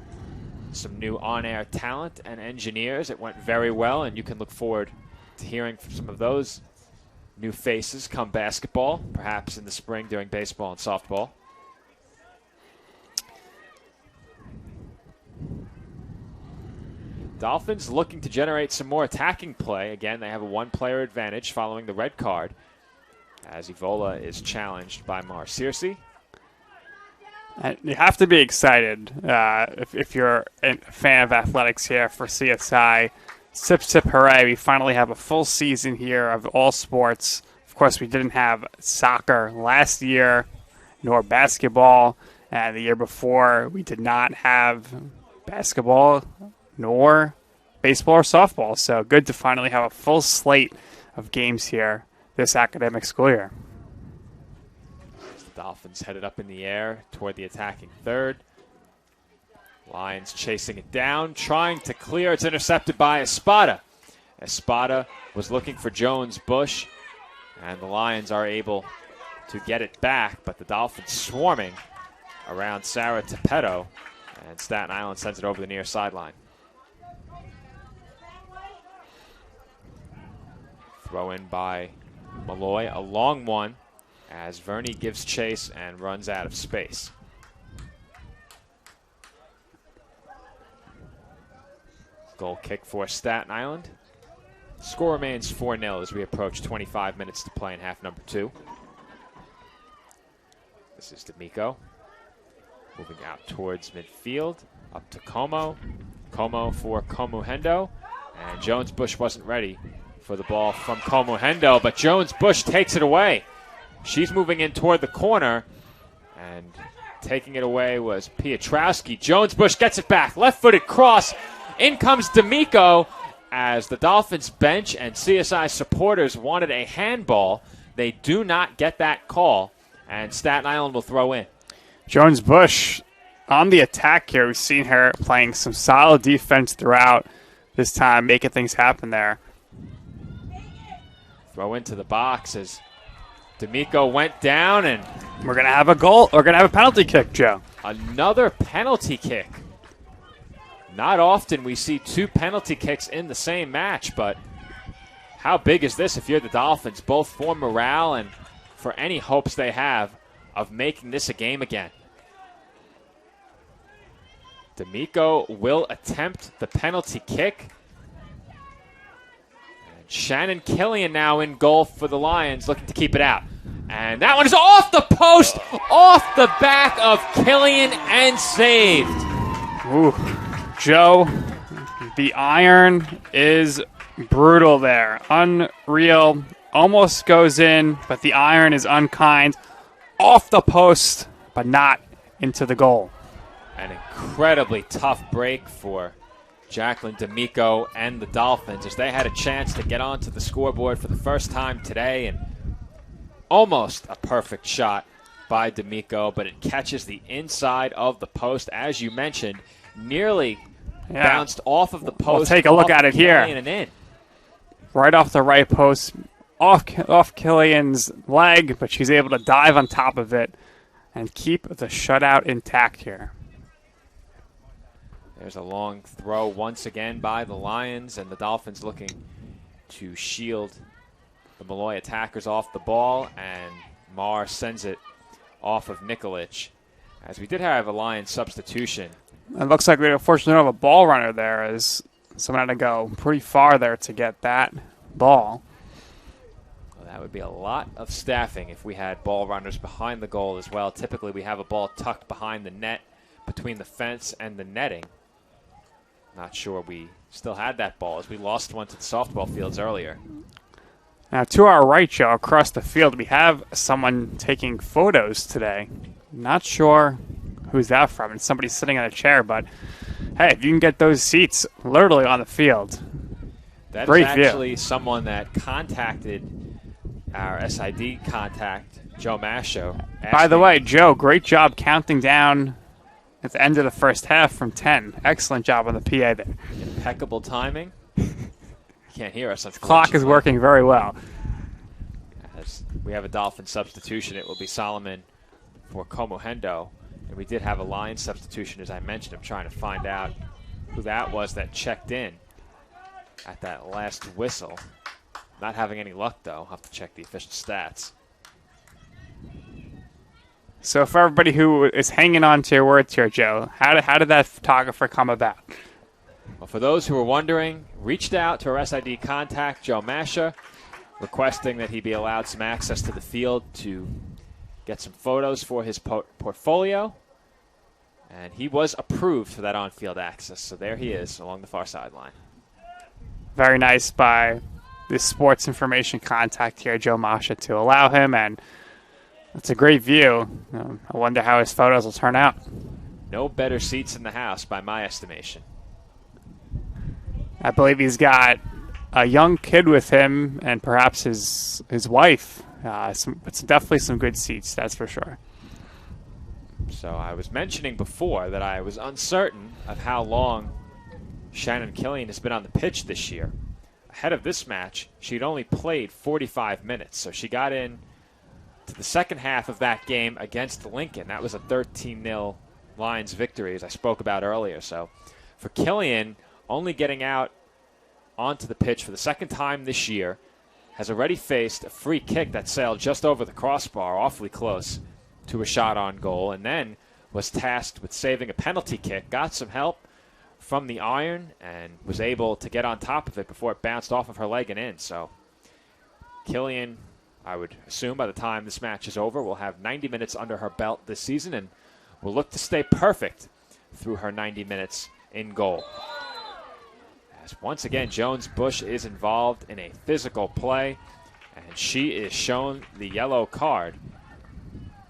some new on-air talent and engineers. It went very well, and you can look forward to hearing from some of those new faces come basketball, perhaps in the spring during baseball and softball. Dolphins looking to generate some more attacking play. Again, they have a one-player advantage following the red card as Evola is challenged by Marcirci. You have to be excited if you're a fan of athletics here for CSI. Sip, sip, hooray. We finally have a full season here of all sports. Of course, we didn't have soccer last year, nor basketball. And the year before, we did not have basketball, nor baseball or softball. So good to finally have a full slate of games here this academic school year. The Dolphins headed up in the air toward the attacking third. Lions chasing it down, trying to clear. It's intercepted by Espada. Espada was looking for Jones-Bush, and the Lions are able to get it back, but the Dolphins swarming around Sarah Tepetto, and Staten Island sends it over the near sideline. Throw in by Molloy, a long one, as Verney gives chase and runs out of space. Goal kick for Staten Island. Score remains 4-0 as we approach 25 minutes to play in half number 2. This is D'Amico. Moving out towards midfield. Up to Como. Como for Komuhendo. And Jones-Bush wasn't ready for the ball from Komuhendo, but Jones-Bush takes it away. She's moving in toward the corner, and taking it away was Piotrowski. Jones-Bush gets it back. Left-footed cross. In comes D'Amico as the Dolphins bench and CSI supporters wanted a handball. They do not get that call, and Staten Island will throw in. Jones-Bush on the attack here. We've seen her playing some solid defense throughout this time, making things happen there. Throw into the box as D'Amico went down, and we're going to have a goal. We're going to have a penalty kick, Joe. Another penalty kick. Not often we see 2 penalty kicks in the same match, but how big is this if you're the Dolphins, both for morale and for any hopes they have of making this a game again? D'Amico will attempt the penalty kick. And Shannon Killian now in goal for the Lions, looking to keep it out. And that one is off the post, off the back of Killian, and saved. Ooh, Joe, the iron is brutal there. Unreal. Almost goes in, but the iron is unkind. Off the post, but not into the goal. An incredibly tough break for Jacqueline D'Amico and the Dolphins as they had a chance to get onto the scoreboard for the first time today, and almost a perfect shot by D'Amico, but it catches the inside of the post, as you mentioned, nearly bounced off of the post. We'll take a look at it here. And in. Right off the right post, off Killian's leg, but she's able to dive on top of it and keep the shutout intact here. There's a long throw once again by the Lions, and the Dolphins looking to shield the Molloy attackers off the ball, and Marr sends it off of Nikolic. As we did have a Lions substitution. It looks like we unfortunately don't have a ball runner there, as someone had to go pretty far there to get that ball. Well, that would be a lot of staffing if we had ball runners behind the goal as well. Typically we have a ball tucked behind the net between the fence and the netting. Not sure we still had that ball as we lost one to the softball fields earlier. Now, to our right, Joe, across the field, we have someone taking photos today. Not sure who's that from. It's somebody sitting in a chair, but hey, if you can get those seats literally on the field, that great is view. actually someone that contacted our SID contact, Joe Masho. By the way, Joe, great job counting down at the end of the first half from 10. Excellent job on the PA there. Impeccable timing. Can't hear us. Clock is working very well. As we have a Dolphin substitution, it will be Solomon for Komohendo. And we did have a line substitution, as I mentioned. I'm trying to find out who that was that checked in at that last whistle. Not having any luck, though. I'll have to check the official stats. So for everybody who is hanging on to your words here, Joe, how did that photographer come about? Well, for those who were wondering, reached out to our SID contact, Joe Masha, requesting that he be allowed some access to the field to get some photos for his portfolio. And he was approved for that on-field access. So there he is along the far sideline. Very nice by this sports information contact here, Joe Masha, to allow him. And it's a great view. I wonder how his photos will turn out. No better seats in the house by my estimation. I believe he's got a young kid with him and perhaps his wife. It's definitely some good seats, that's for sure. So I was mentioning before that I was uncertain of how long Shannon Killian has been on the pitch this year. Ahead of this match, she'd only played 45 minutes, so she got in to the second half of that game against Lincoln. That was a 13-0 Lions victory, as I spoke about earlier. So for Killian, only getting out onto the pitch for the second time this year, has already faced a free kick that sailed just over the crossbar, awfully close to a shot on goal, and then was tasked with saving a penalty kick, got some help from the iron, and was able to get on top of it before it bounced off of her leg and in. So Killian, I would assume by the time this match is over, will have 90 minutes under her belt this season and will look to stay perfect through her 90 minutes in goal. As once again, Jones Bush is involved in a physical play, and she is shown the yellow card.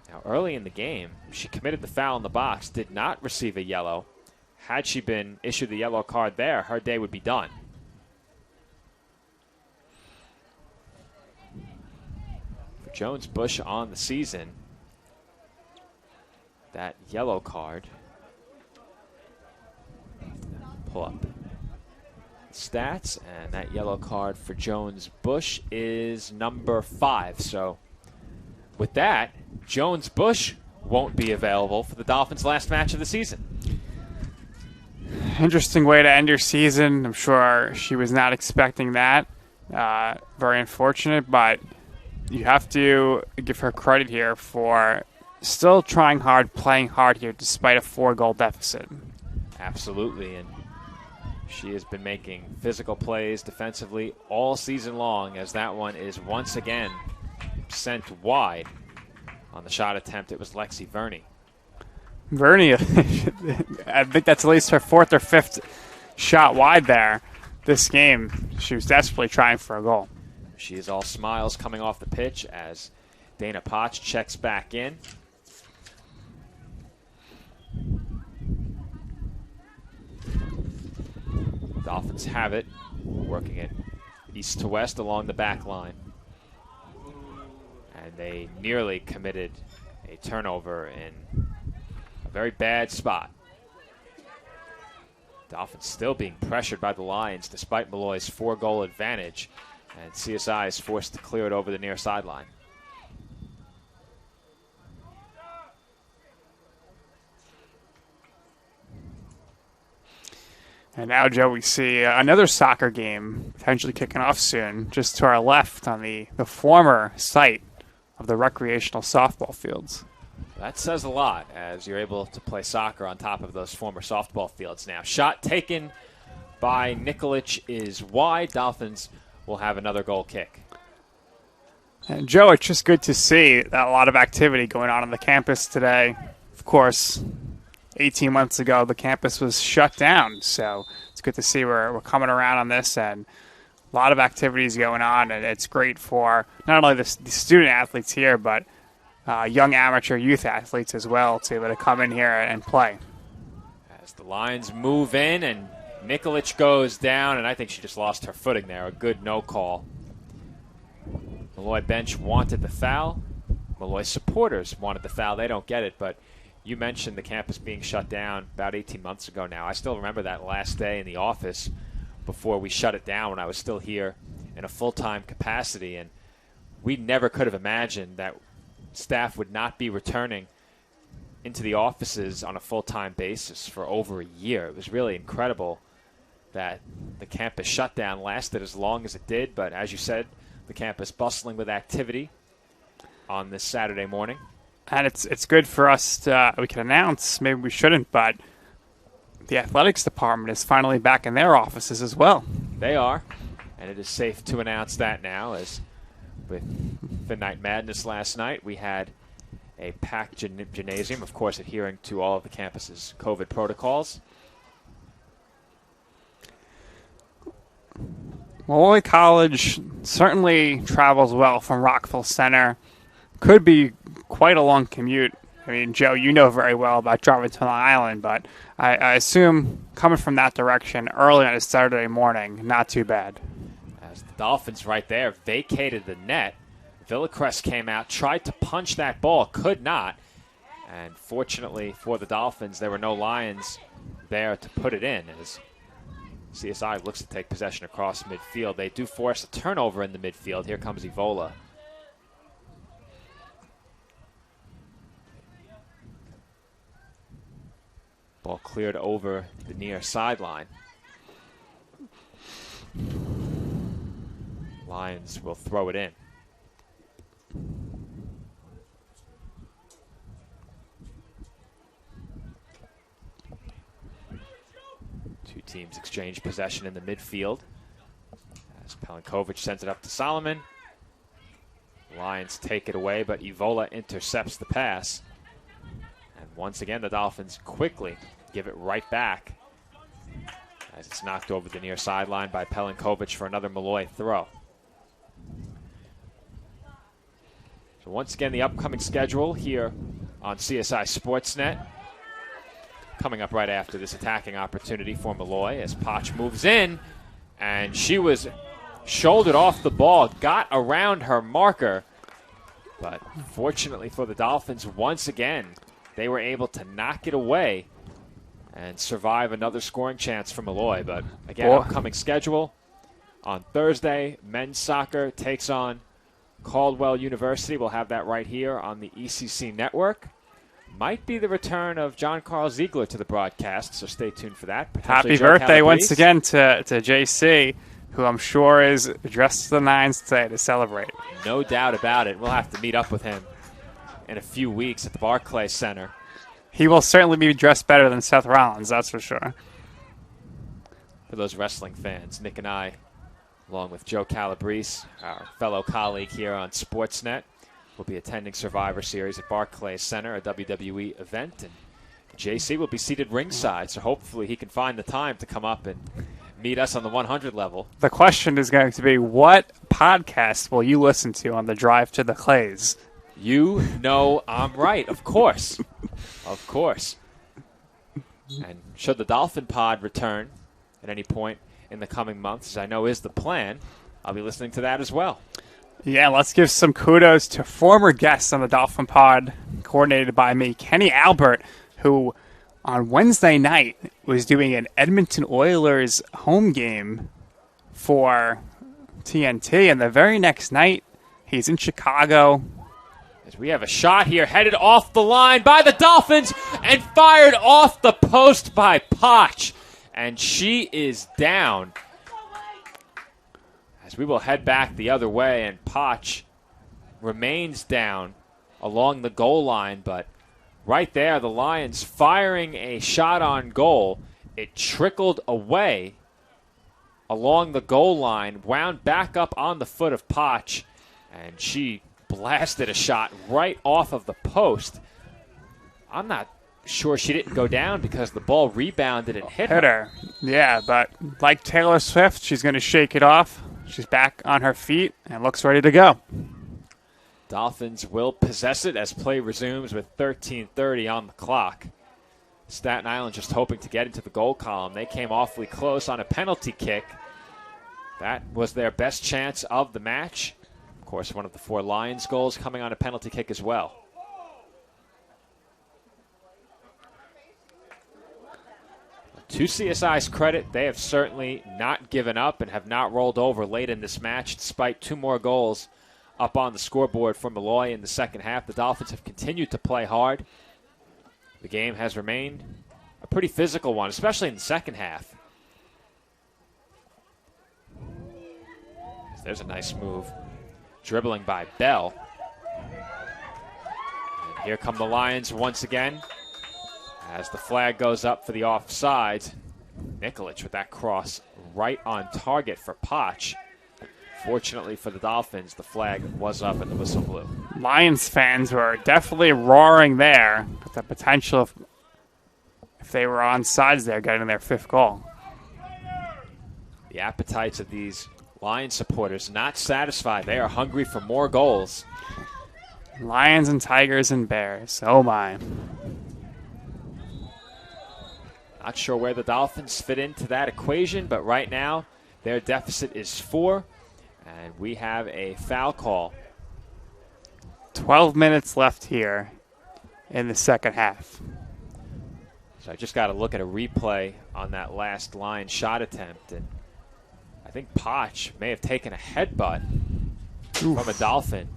Now, early in the game, she committed the foul in the box, did not receive a yellow. Had she been issued the yellow card there, her day would be done. For Jones Bush on the season, that yellow card pull up stats, and that yellow card for Jones Bush is number 5. So with that, Jones Bush won't be available for the Dolphins' last match of the season. Interesting way to end your season. I'm sure she was not expecting that. Very unfortunate, but you have to give her credit here for still trying hard, playing hard here despite a 4-goal deficit. Absolutely, and she has been making physical plays defensively all season long, as that one is once again sent wide. On the shot attempt, it was Lexi Verney. Verney, I think that's at least her 4th or 5th shot wide there this game. She was desperately trying for a goal. She is all smiles coming off the pitch as Dana Potts checks back in. Dolphins have it, working it east to west along the back line. And they nearly committed a turnover in a very bad spot. Dolphins still being pressured by the Lions despite Molloy's 4-goal advantage. And CSI is forced to clear it over the near sideline. And now, Joe, we see another soccer game potentially kicking off soon, just to our left on the former site of the recreational softball fields. That says a lot, as you're able to play soccer on top of those former softball fields now. Shot taken by Nikolic is wide. Dolphins will have another goal kick. And Joe, it's just good to see that a lot of activity going on the campus today. Of course, 18 months ago, the campus was shut down, so it's good to see we're coming around on this, and a lot of activities going on, and it's great for not only the student athletes here, but young amateur youth athletes as well to be able to come in here and play. As the Lions move in and Nikolic goes down, and I think she just lost her footing there. A good no call. Molloy bench wanted the foul. Molloy supporters wanted the foul. They don't get it, but you mentioned the campus being shut down about 18 months ago now. I still remember that last day in the office before we shut it down when I was still here in a full-time capacity, and we never could have imagined that staff would not be returning into the offices on a full-time basis for over a year. It was really incredible that the campus shutdown lasted as long as it did, but as you said, the campus bustling with activity on this Saturday morning. And it's good for us to, we can announce, maybe we shouldn't, but the athletics department is finally back in their offices as well. They are, and it is safe to announce that now, as with the Night Madness last night, we had a packed gymnasium, of course adhering to all of the campus's COVID protocols. Molloy College certainly travels well from Rockville Center. Could be quite a long commute. I mean, Joe, you know very well about driving to Long Island, but I assume coming from that direction early on a Saturday morning, not too bad. As the Dolphins right there vacated the net, Villacrest came out, tried to punch that ball, could not. And fortunately for the Dolphins, there were no Lions there to put it in. As CSI looks to take possession across midfield, they do force a turnover in the midfield. Here comes Evola. Ball cleared over the near sideline. Lions will throw it in. Two teams exchange possession in the midfield as Pelinkovic sends it up to Solomon. Lions take it away, but Evola intercepts the pass. And once again, the Dolphins quickly give it right back as it's knocked over the near sideline by Pelinkovic for another Molloy throw. So once again, the upcoming schedule here on CSI Sportsnet. Coming up right after this attacking opportunity for Molloy as Potch moves in, and she was shouldered off the ball, got around her marker, but fortunately for the Dolphins, once again, they were able to knock it away and survive another scoring chance for Molloy. But again, upcoming schedule. On Thursday, men's soccer takes on Caldwell University. We'll have that right here on the ECC network. Might be the return of John Carl Ziegler to the broadcast, so stay tuned for that. Happy birthday once again to JC, who I'm sure is dressed to the nines today to celebrate. No doubt about it. We'll have to meet up with him in a few weeks at the Barclays Center. He will certainly be dressed better than Seth Rollins, that's for sure. For those wrestling fans, Nick and I, along with Joe Calabrese, our fellow colleague here on Sportsnet, will be attending Survivor Series at Barclays Center, a WWE event. And JC will be seated ringside, so hopefully he can find the time to come up and meet us on the 100 level. The question is going to be, what podcast will you listen to on the drive to the Clays? You know I'm right, of course. Of course. And should the Dolphin Pod return at any point in the coming months, as I know is the plan, I'll be listening to that as well. Yeah, let's give some kudos to former guests on the Dolphin Pod, coordinated by me, Kenny Albert, who on Wednesday night was doing an Edmonton Oilers home game for TNT, and the very next night he's in Chicago. As we have a shot here headed off the line by the Dolphins and fired off the post by Potch. And she is down. As we will head back the other way, and Potch remains down along the goal line. But right there, the Lions firing a shot on goal. It trickled away along the goal line, wound back up on the foot of Potch, and she blasted a shot right off of the post. I'm not sure she didn't go down because the ball rebounded and hit her. Yeah, but like Taylor Swift, she's going to shake it off. She's back on her feet and looks ready to go. Dolphins will possess it as play resumes with 13:30 on the clock. Staten Island just hoping to get into the goal column. They came awfully close on a penalty kick. That was their best chance of the match. Of course, one of the 4 Lions goals coming on a penalty kick as well. To CSI's credit, they have certainly not given up and have not rolled over late in this match, despite 2 more goals up on the scoreboard for Molloy in the second half. The Dolphins have continued to play hard. The game has remained a pretty physical one, especially in the second half. There's a nice move. Dribbling by Bell. And here come the Lions once again. As the flag goes up for the offsides, Nikolic with that cross right on target for Potch. Fortunately for the Dolphins, the flag was up and the whistle blew. Lions fans were definitely roaring there with the potential of, if they were on sides there, getting their 5th goal. The appetites of these Lions supporters not satisfied. They are hungry for more goals. Lions and Tigers and Bears. Oh, my. Not sure where the Dolphins fit into that equation, but right now their deficit is 4, and we have a foul call. 12 minutes left here in the second half. So I just got to look at a replay on that last line shot attempt, and I think Potch may have taken a headbutt from a Dolphin.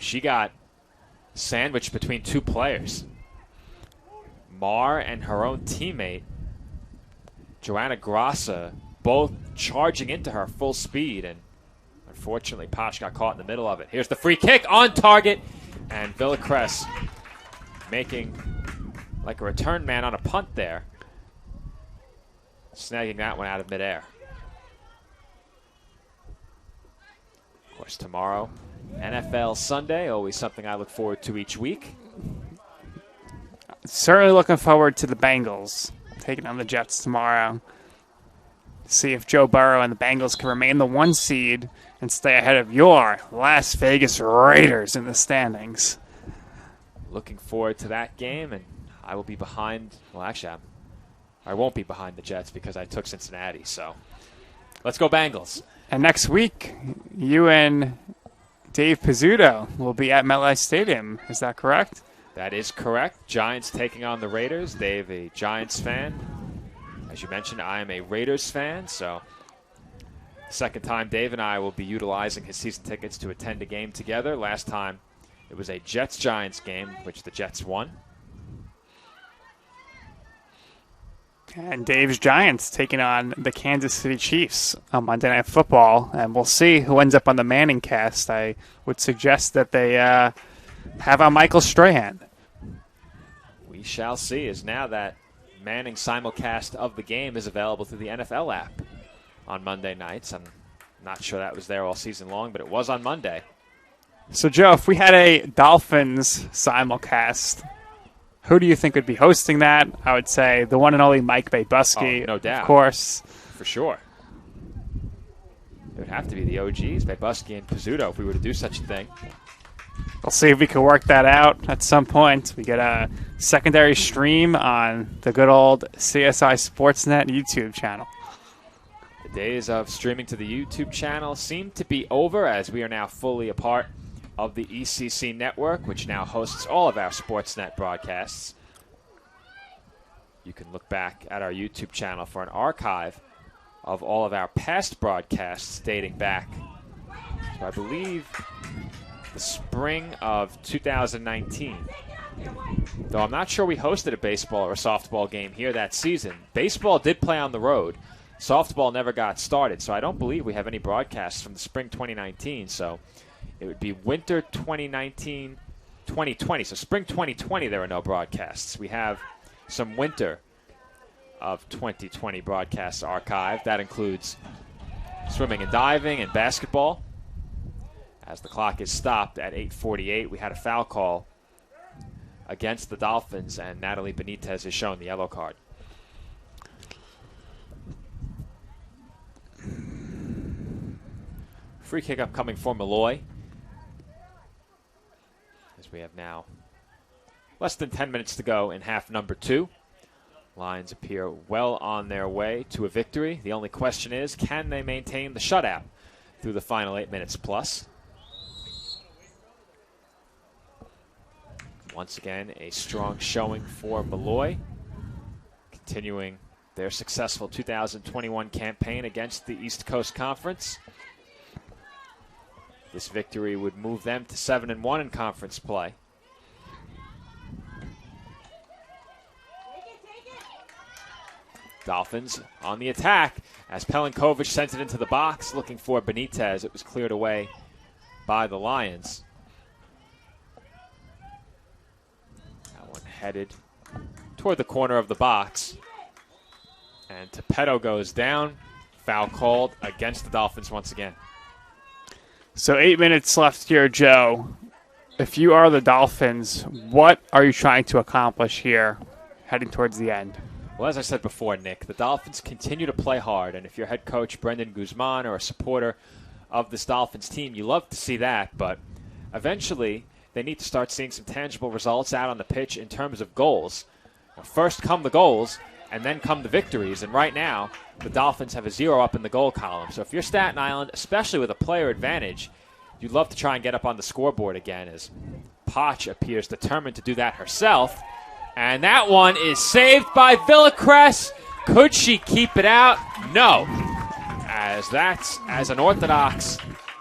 She got sandwiched between 2 players. Marr and her own teammate, Joanna Grassa, both charging into her full speed, and unfortunately Potch got caught in the middle of it. Here's the free kick on target, and Villacrest making like a return man on a punt there, snagging that one out of midair. Of course, tomorrow, NFL Sunday, always something I look forward to each week. Certainly looking forward to the Bengals taking on the Jets tomorrow. See if Joe Burrow and the Bengals can remain the 1 seed and stay ahead of your Las Vegas Raiders in the standings. Looking forward to that game, and I will be behind. Well, actually, I won't be behind the Jets because I took Cincinnati. So let's go Bengals. And next week, you and Dave Pizzuto will be at MetLife Stadium. Is that correct? That is correct. Giants taking on the Raiders. Dave, a Giants fan. As you mentioned, I am a Raiders fan, so second time Dave and I will be utilizing his season tickets to attend a game together. Last time it was a Jets-Giants game, which the Jets won. And Dave's Giants taking on the Kansas City Chiefs on Monday Night Football. And we'll see who ends up on the Manning cast. I would suggest that they have on Michael Strahan. We shall see, as now that Manning simulcast of the game is available through the NFL app on Monday nights. I'm not sure that was there all season long, but it was on Monday. So, Joe, if we had a Dolphins simulcast, who do you think would be hosting that? I would say the one and only Mike Babusky, no doubt. of course. For sure. It would have to be the OGs, Babusky and Pizzuto, if we were to do such a thing. We'll see if we can work that out at some point. We get a secondary stream on the good old CSI Sportsnet YouTube channel. The days of streaming to the YouTube channel seem to be over, as we are now fully a part of the ECC network, which now hosts all of our Sportsnet broadcasts. You can look back at our YouTube channel for an archive of all of our past broadcasts dating back to, I believe, the spring of 2019. Though I'm not sure we hosted a baseball or a softball game here that season. Baseball did play on the road. Softball never got started, so I don't believe we have any broadcasts from the spring 2019. So it would be winter 2019, 2020. So spring 2020, there are no broadcasts. We have some winter of 2020 broadcasts archived. That includes swimming and diving and basketball. As the clock is stopped at 8:48, we had a foul call against the Dolphins, and Natalie Benitez is shown the yellow card. Free kick upcoming for Molloy, as we have now less than 10 minutes to go in half number 2. Lions appear well on their way to a victory. The only question is, can they maintain the shutout through the final 8 minutes plus? Once again, a strong showing for Molloy, continuing their successful 2021 campaign against the East Coast Conference. This victory would move them to 7-1 in conference play. Dolphins on the attack as Pelinkovic sent it into the box looking for Benitez. It was cleared away by the Lions. That one headed toward the corner of the box. And Tepetto goes down. Foul called against the Dolphins once again. So 8 minutes left here, Joe. If you are the Dolphins, what are you trying to accomplish here heading towards the end? Well, as I said before, Nick, the Dolphins continue to play hard, and if you're head coach Brendan Guzman or a supporter of this Dolphins team, you love to see that, but eventually they need to start seeing some tangible results out on the pitch in terms of goals. Now, first come the goals, and then come the victories, and right now the Dolphins have a 0 up in the goal column. So if you're Staten Island, especially with a player advantage, you'd love to try and get up on the scoreboard again, as Potch appears determined to do that herself. And that one is saved by Villacrest. Could she keep it out? No. As that's as unorthodox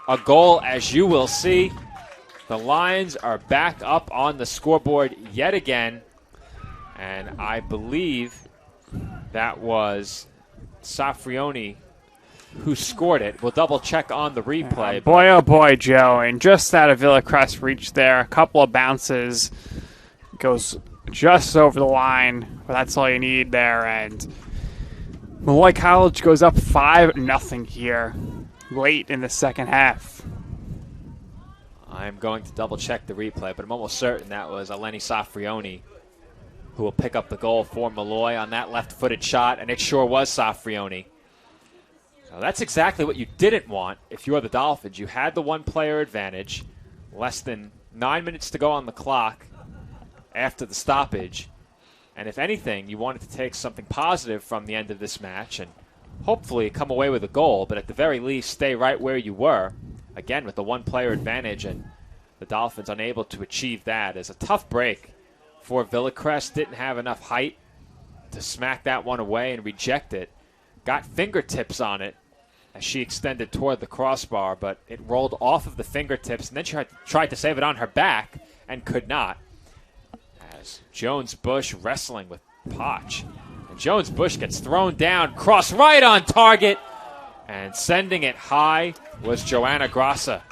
a goal as you will see. The Lions are back up on the scoreboard yet again. And I believe that was Safrioni who scored it. We'll double check on the replay. Boy, oh boy, Joe. And just out of Villacrest reach there, a couple of bounces. Goes just over the line, but that's all you need there. And Molloy College goes up 5-0 here late in the second half. I'm going to double check the replay, but I'm almost certain that was Eleni Safrioni who will pick up the goal for Molloy on that left-footed shot, and it sure was Safrioni. So that's exactly what you didn't want if you're the Dolphins. You had the one-player advantage, less than 9 minutes to go on the clock after the stoppage. And if anything, you wanted to take something positive from the end of this match and hopefully come away with a goal, but at the very least stay right where you were, again with the one-player advantage, and the Dolphins unable to achieve that. Is a tough break for Villacrest. Didn't have enough height to smack that one away and reject it. Got fingertips on it as she extended toward the crossbar, but it rolled off of the fingertips, and then she tried to save it on her back and could not. As Jones-Bush wrestling with Potch. And Jones-Bush gets thrown down, cross right on target, and sending it high was Joanna Grassa.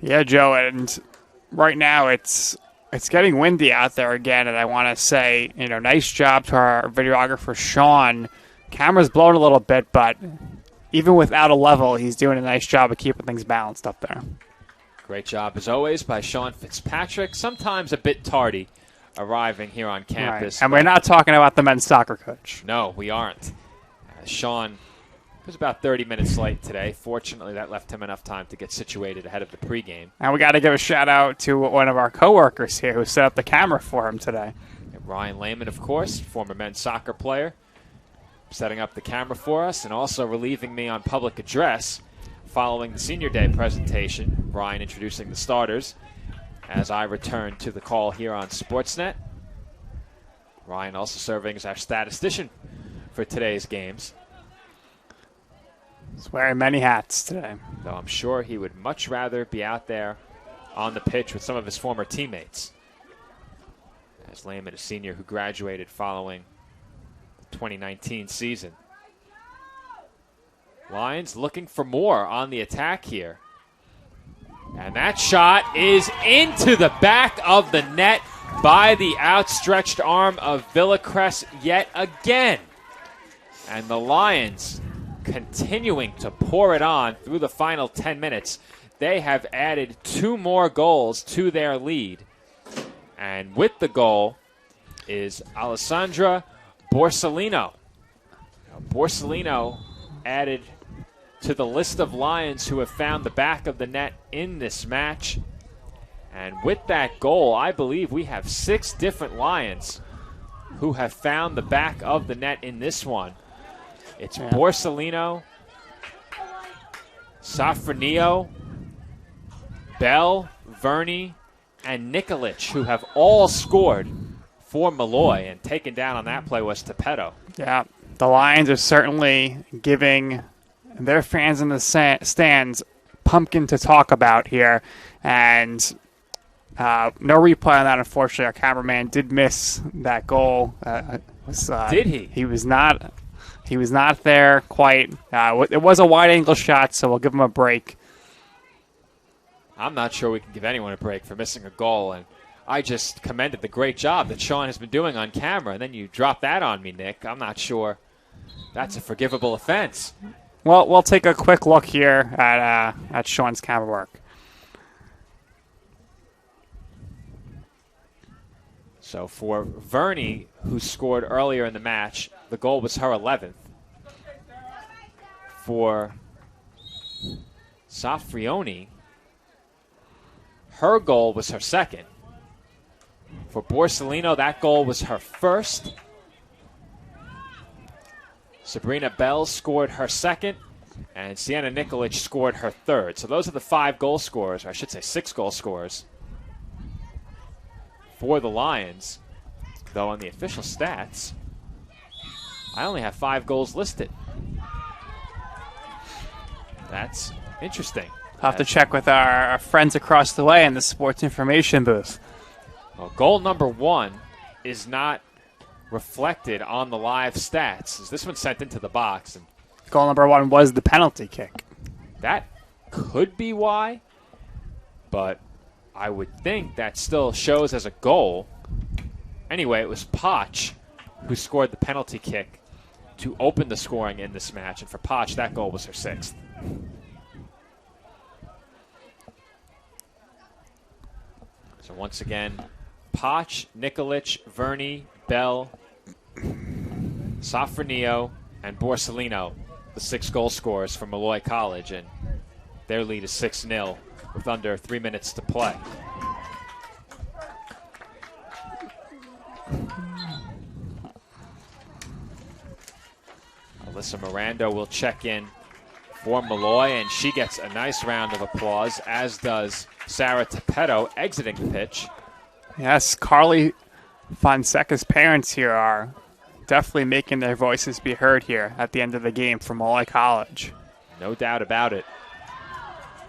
Yeah, Joe, and right now it's getting windy out there again, and I want to say, nice job to our videographer, Sean. Camera's blowing a little bit, but even without a level, he's doing a nice job of keeping things balanced up there. Great job, as always, by Sean Fitzpatrick. Sometimes a bit tardy arriving here on campus. Right. And we're not talking about the men's soccer coach. No, we aren't. Sean was about 30 minutes late today. Fortunately, that left him enough time to get situated ahead of the pregame. And we got to give a shout-out to one of our coworkers here who set up the camera for him today. And Ryan Lehman, of course, former men's soccer player, setting up the camera for us and also relieving me on public address following the Senior Day presentation. Ryan introducing the starters as I return to the call here on Sportsnet. Ryan also serving as our statistician for today's games. He's wearing many hats today. Though I'm sure he would much rather be out there on the pitch with some of his former teammates. As Lehman, a senior who graduated following 2019 season. Lions looking for more on the attack here. And that shot is into the back of the net by the outstretched arm of Villacrest yet again. And the Lions continuing to pour it on through the final 10 minutes. They have added 2 more goals to their lead. And with the goal is Alessandra Borsellino. Now, Borsellino added to the list of Lions who have found the back of the net in this match. And with that goal, I believe we have 6 different Lions who have found the back of the net in this one. It's Borsellino, Safranio, Bell, Verney, and Nikolic, who have all scored for Molloy, and taken down on that play was Tepetto. Yeah, the Lions are certainly giving their fans in the stands pumpkin to talk about here, and no replay on that, unfortunately. Our cameraman did miss that goal. Did he? He was not there quite. It was a wide-angle shot, so we'll give him a break. I'm not sure we can give anyone a break for missing a goal, and I just commended the great job that Sean has been doing on camera, and then you drop that on me, Nick. I'm not sure that's a forgivable offense. Well, we'll take a quick look here at Sean's camera work. So for Verney, who scored earlier in the match, the goal was her 11th. For Safrioni, her goal was her 2nd. For Borsellino, that goal was her 1st. Sabrina Bell scored her 2nd, and Sienna Nikolic scored her 3rd. So those are the 5 goal scorers, or I should say 6 goal scorers for the Lions. Though on the official stats, I only have 5 goals listed. That's interesting. I'll have to check with our friends across the way in the sports information booth. Well, goal number 1 is not reflected on the live stats, as this one's sent into the box. And goal number 1 was the penalty kick. That could be why, but I would think that still shows as a goal. Anyway, it was Potch who scored the penalty kick to open the scoring in this match, and for Potch, that goal was her 6th. So once again, Potch, Nikolic, Verney, Bell, Safranio, and Borsellino, the 6 goal scorers from Molloy College, and their lead is 6-0 with under 3 minutes to play. Alyssa Miranda will check in for Molloy, and she gets a nice round of applause, as does Sarah Tepetto exiting the pitch. Yes, Carly Fonseca's parents here are definitely making their voices be heard here at the end of the game from Molloy College. No doubt about it.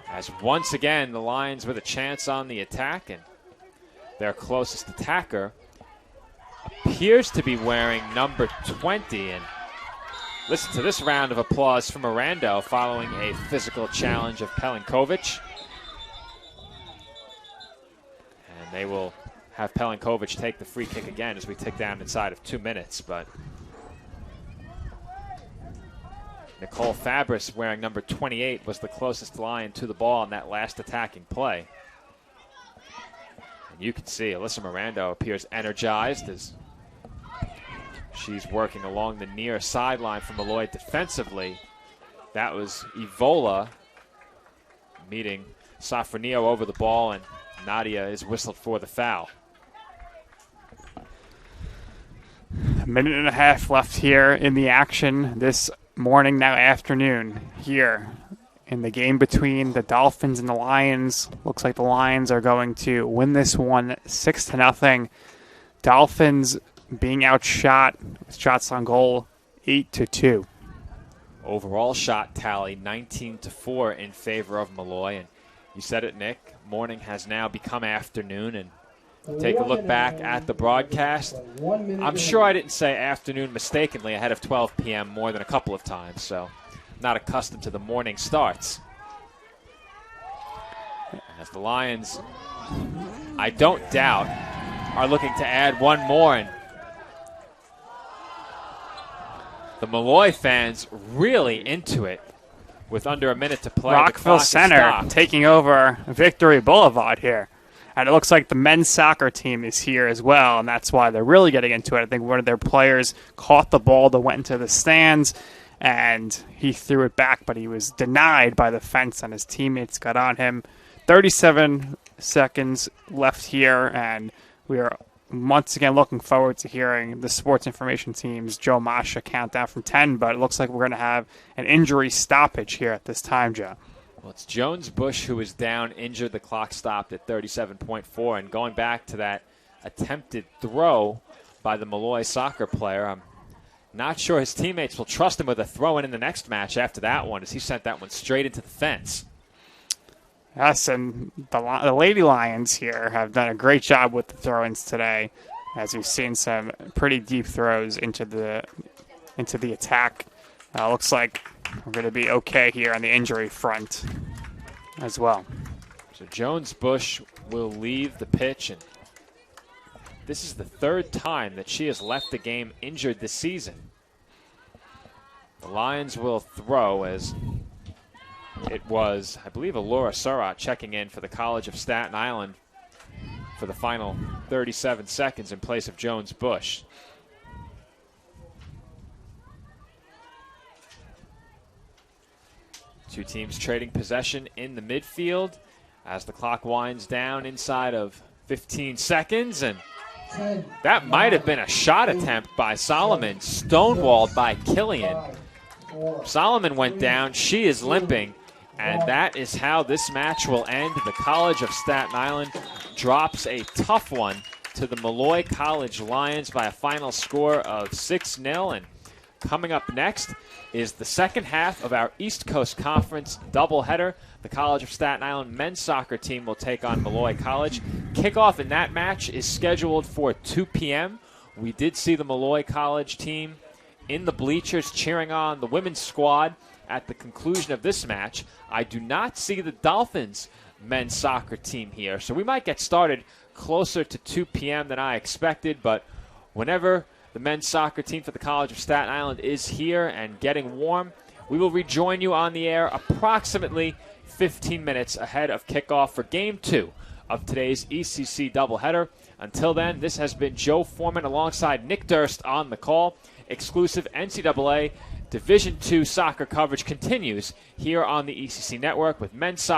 As once again, the Lions with a chance on the attack, and their closest attacker appears to be wearing number 20. And listen to this round of applause from Mirando following a physical challenge of Pelinkovic. And they will have Pelinkovic take the free kick again as we tick down inside of 2 minutes. But Nicole Fabris, wearing number 28, was the closest Lion to the ball in that last attacking play. And you can see Alyssa Mirando appears energized as she's working along the near sideline from Molloy defensively. That was Evola meeting Safronio over the ball, and Nadia is whistled for the foul. A minute and a half left here in the action this morning, now afternoon, here in the game between the Dolphins and the Lions. Looks like the Lions are going to win this one 6-0. Dolphins being outshot with shots on goal 8-2. Overall shot tally 19-4 in favor of Molloy. And you said it, Nick, morning has now become afternoon. And take a look back at the broadcast. I'm sure I didn't say afternoon mistakenly ahead of 12 p.m. more than a couple of times, so not accustomed to the morning starts. As the Lions, I don't doubt, are looking to add one more. And the Molloy fans really into it with under a minute to play. Rockville Center taking over Victory Boulevard here. And it looks like the men's soccer team is here as well, and that's why they're really getting into it. I think one of their players caught the ball that went into the stands, and he threw it back, but he was denied by the fence, and his teammates got on him. 37 seconds left here, and we are once again looking forward to hearing the sports information team's Joe Masha count down from 10, but it looks like we're going to have an injury stoppage here at this time, Joe. Well, it's Jones Bush who is down, injured. The clock stopped at 37.4. And going back to that attempted throw by the Molloy soccer player, I'm not sure his teammates will trust him with a throw-in in the next match after that one, as he sent that one straight into the fence. Yes, and the Lady Lions here have done a great job with the throw-ins today, as we've seen some pretty deep throws into the attack. Looks like we're going to be okay here on the injury front as well. So Jones Bush will leave the pitch, and this is the third time that she has left the game injured this season. The Lions will throw, as it was, I believe, Laura Surratt checking in for the College of Staten Island for the final 37 seconds in place of Jones Bush. Two teams trading possession in the midfield as the clock winds down inside of 15 seconds. And that might have been a shot attempt by Solomon, stonewalled by Killian. Solomon went down. She is limping. And that is how this match will end. The College of Staten Island drops a tough one to the Molloy College Lions by a final score of 6-0. And coming up next is the second half of our East Coast Conference doubleheader. The College of Staten Island men's soccer team will take on Molloy College. Kickoff in that match is scheduled for 2 p.m. We did see the Molloy College team in the bleachers cheering on the women's squad at the conclusion of this match. I do not see the Dolphins men's soccer team here, so we might get started closer to 2 p.m. than I expected, but whenever the men's soccer team for the College of Staten Island is here and getting warm, we will rejoin you on the air approximately 15 minutes ahead of kickoff for Game 2 of today's ECC doubleheader. Until then, this has been Joe Foreman alongside Nick Durst on the call. Exclusive NCAA Division II soccer coverage continues here on the ECC Network with men's soccer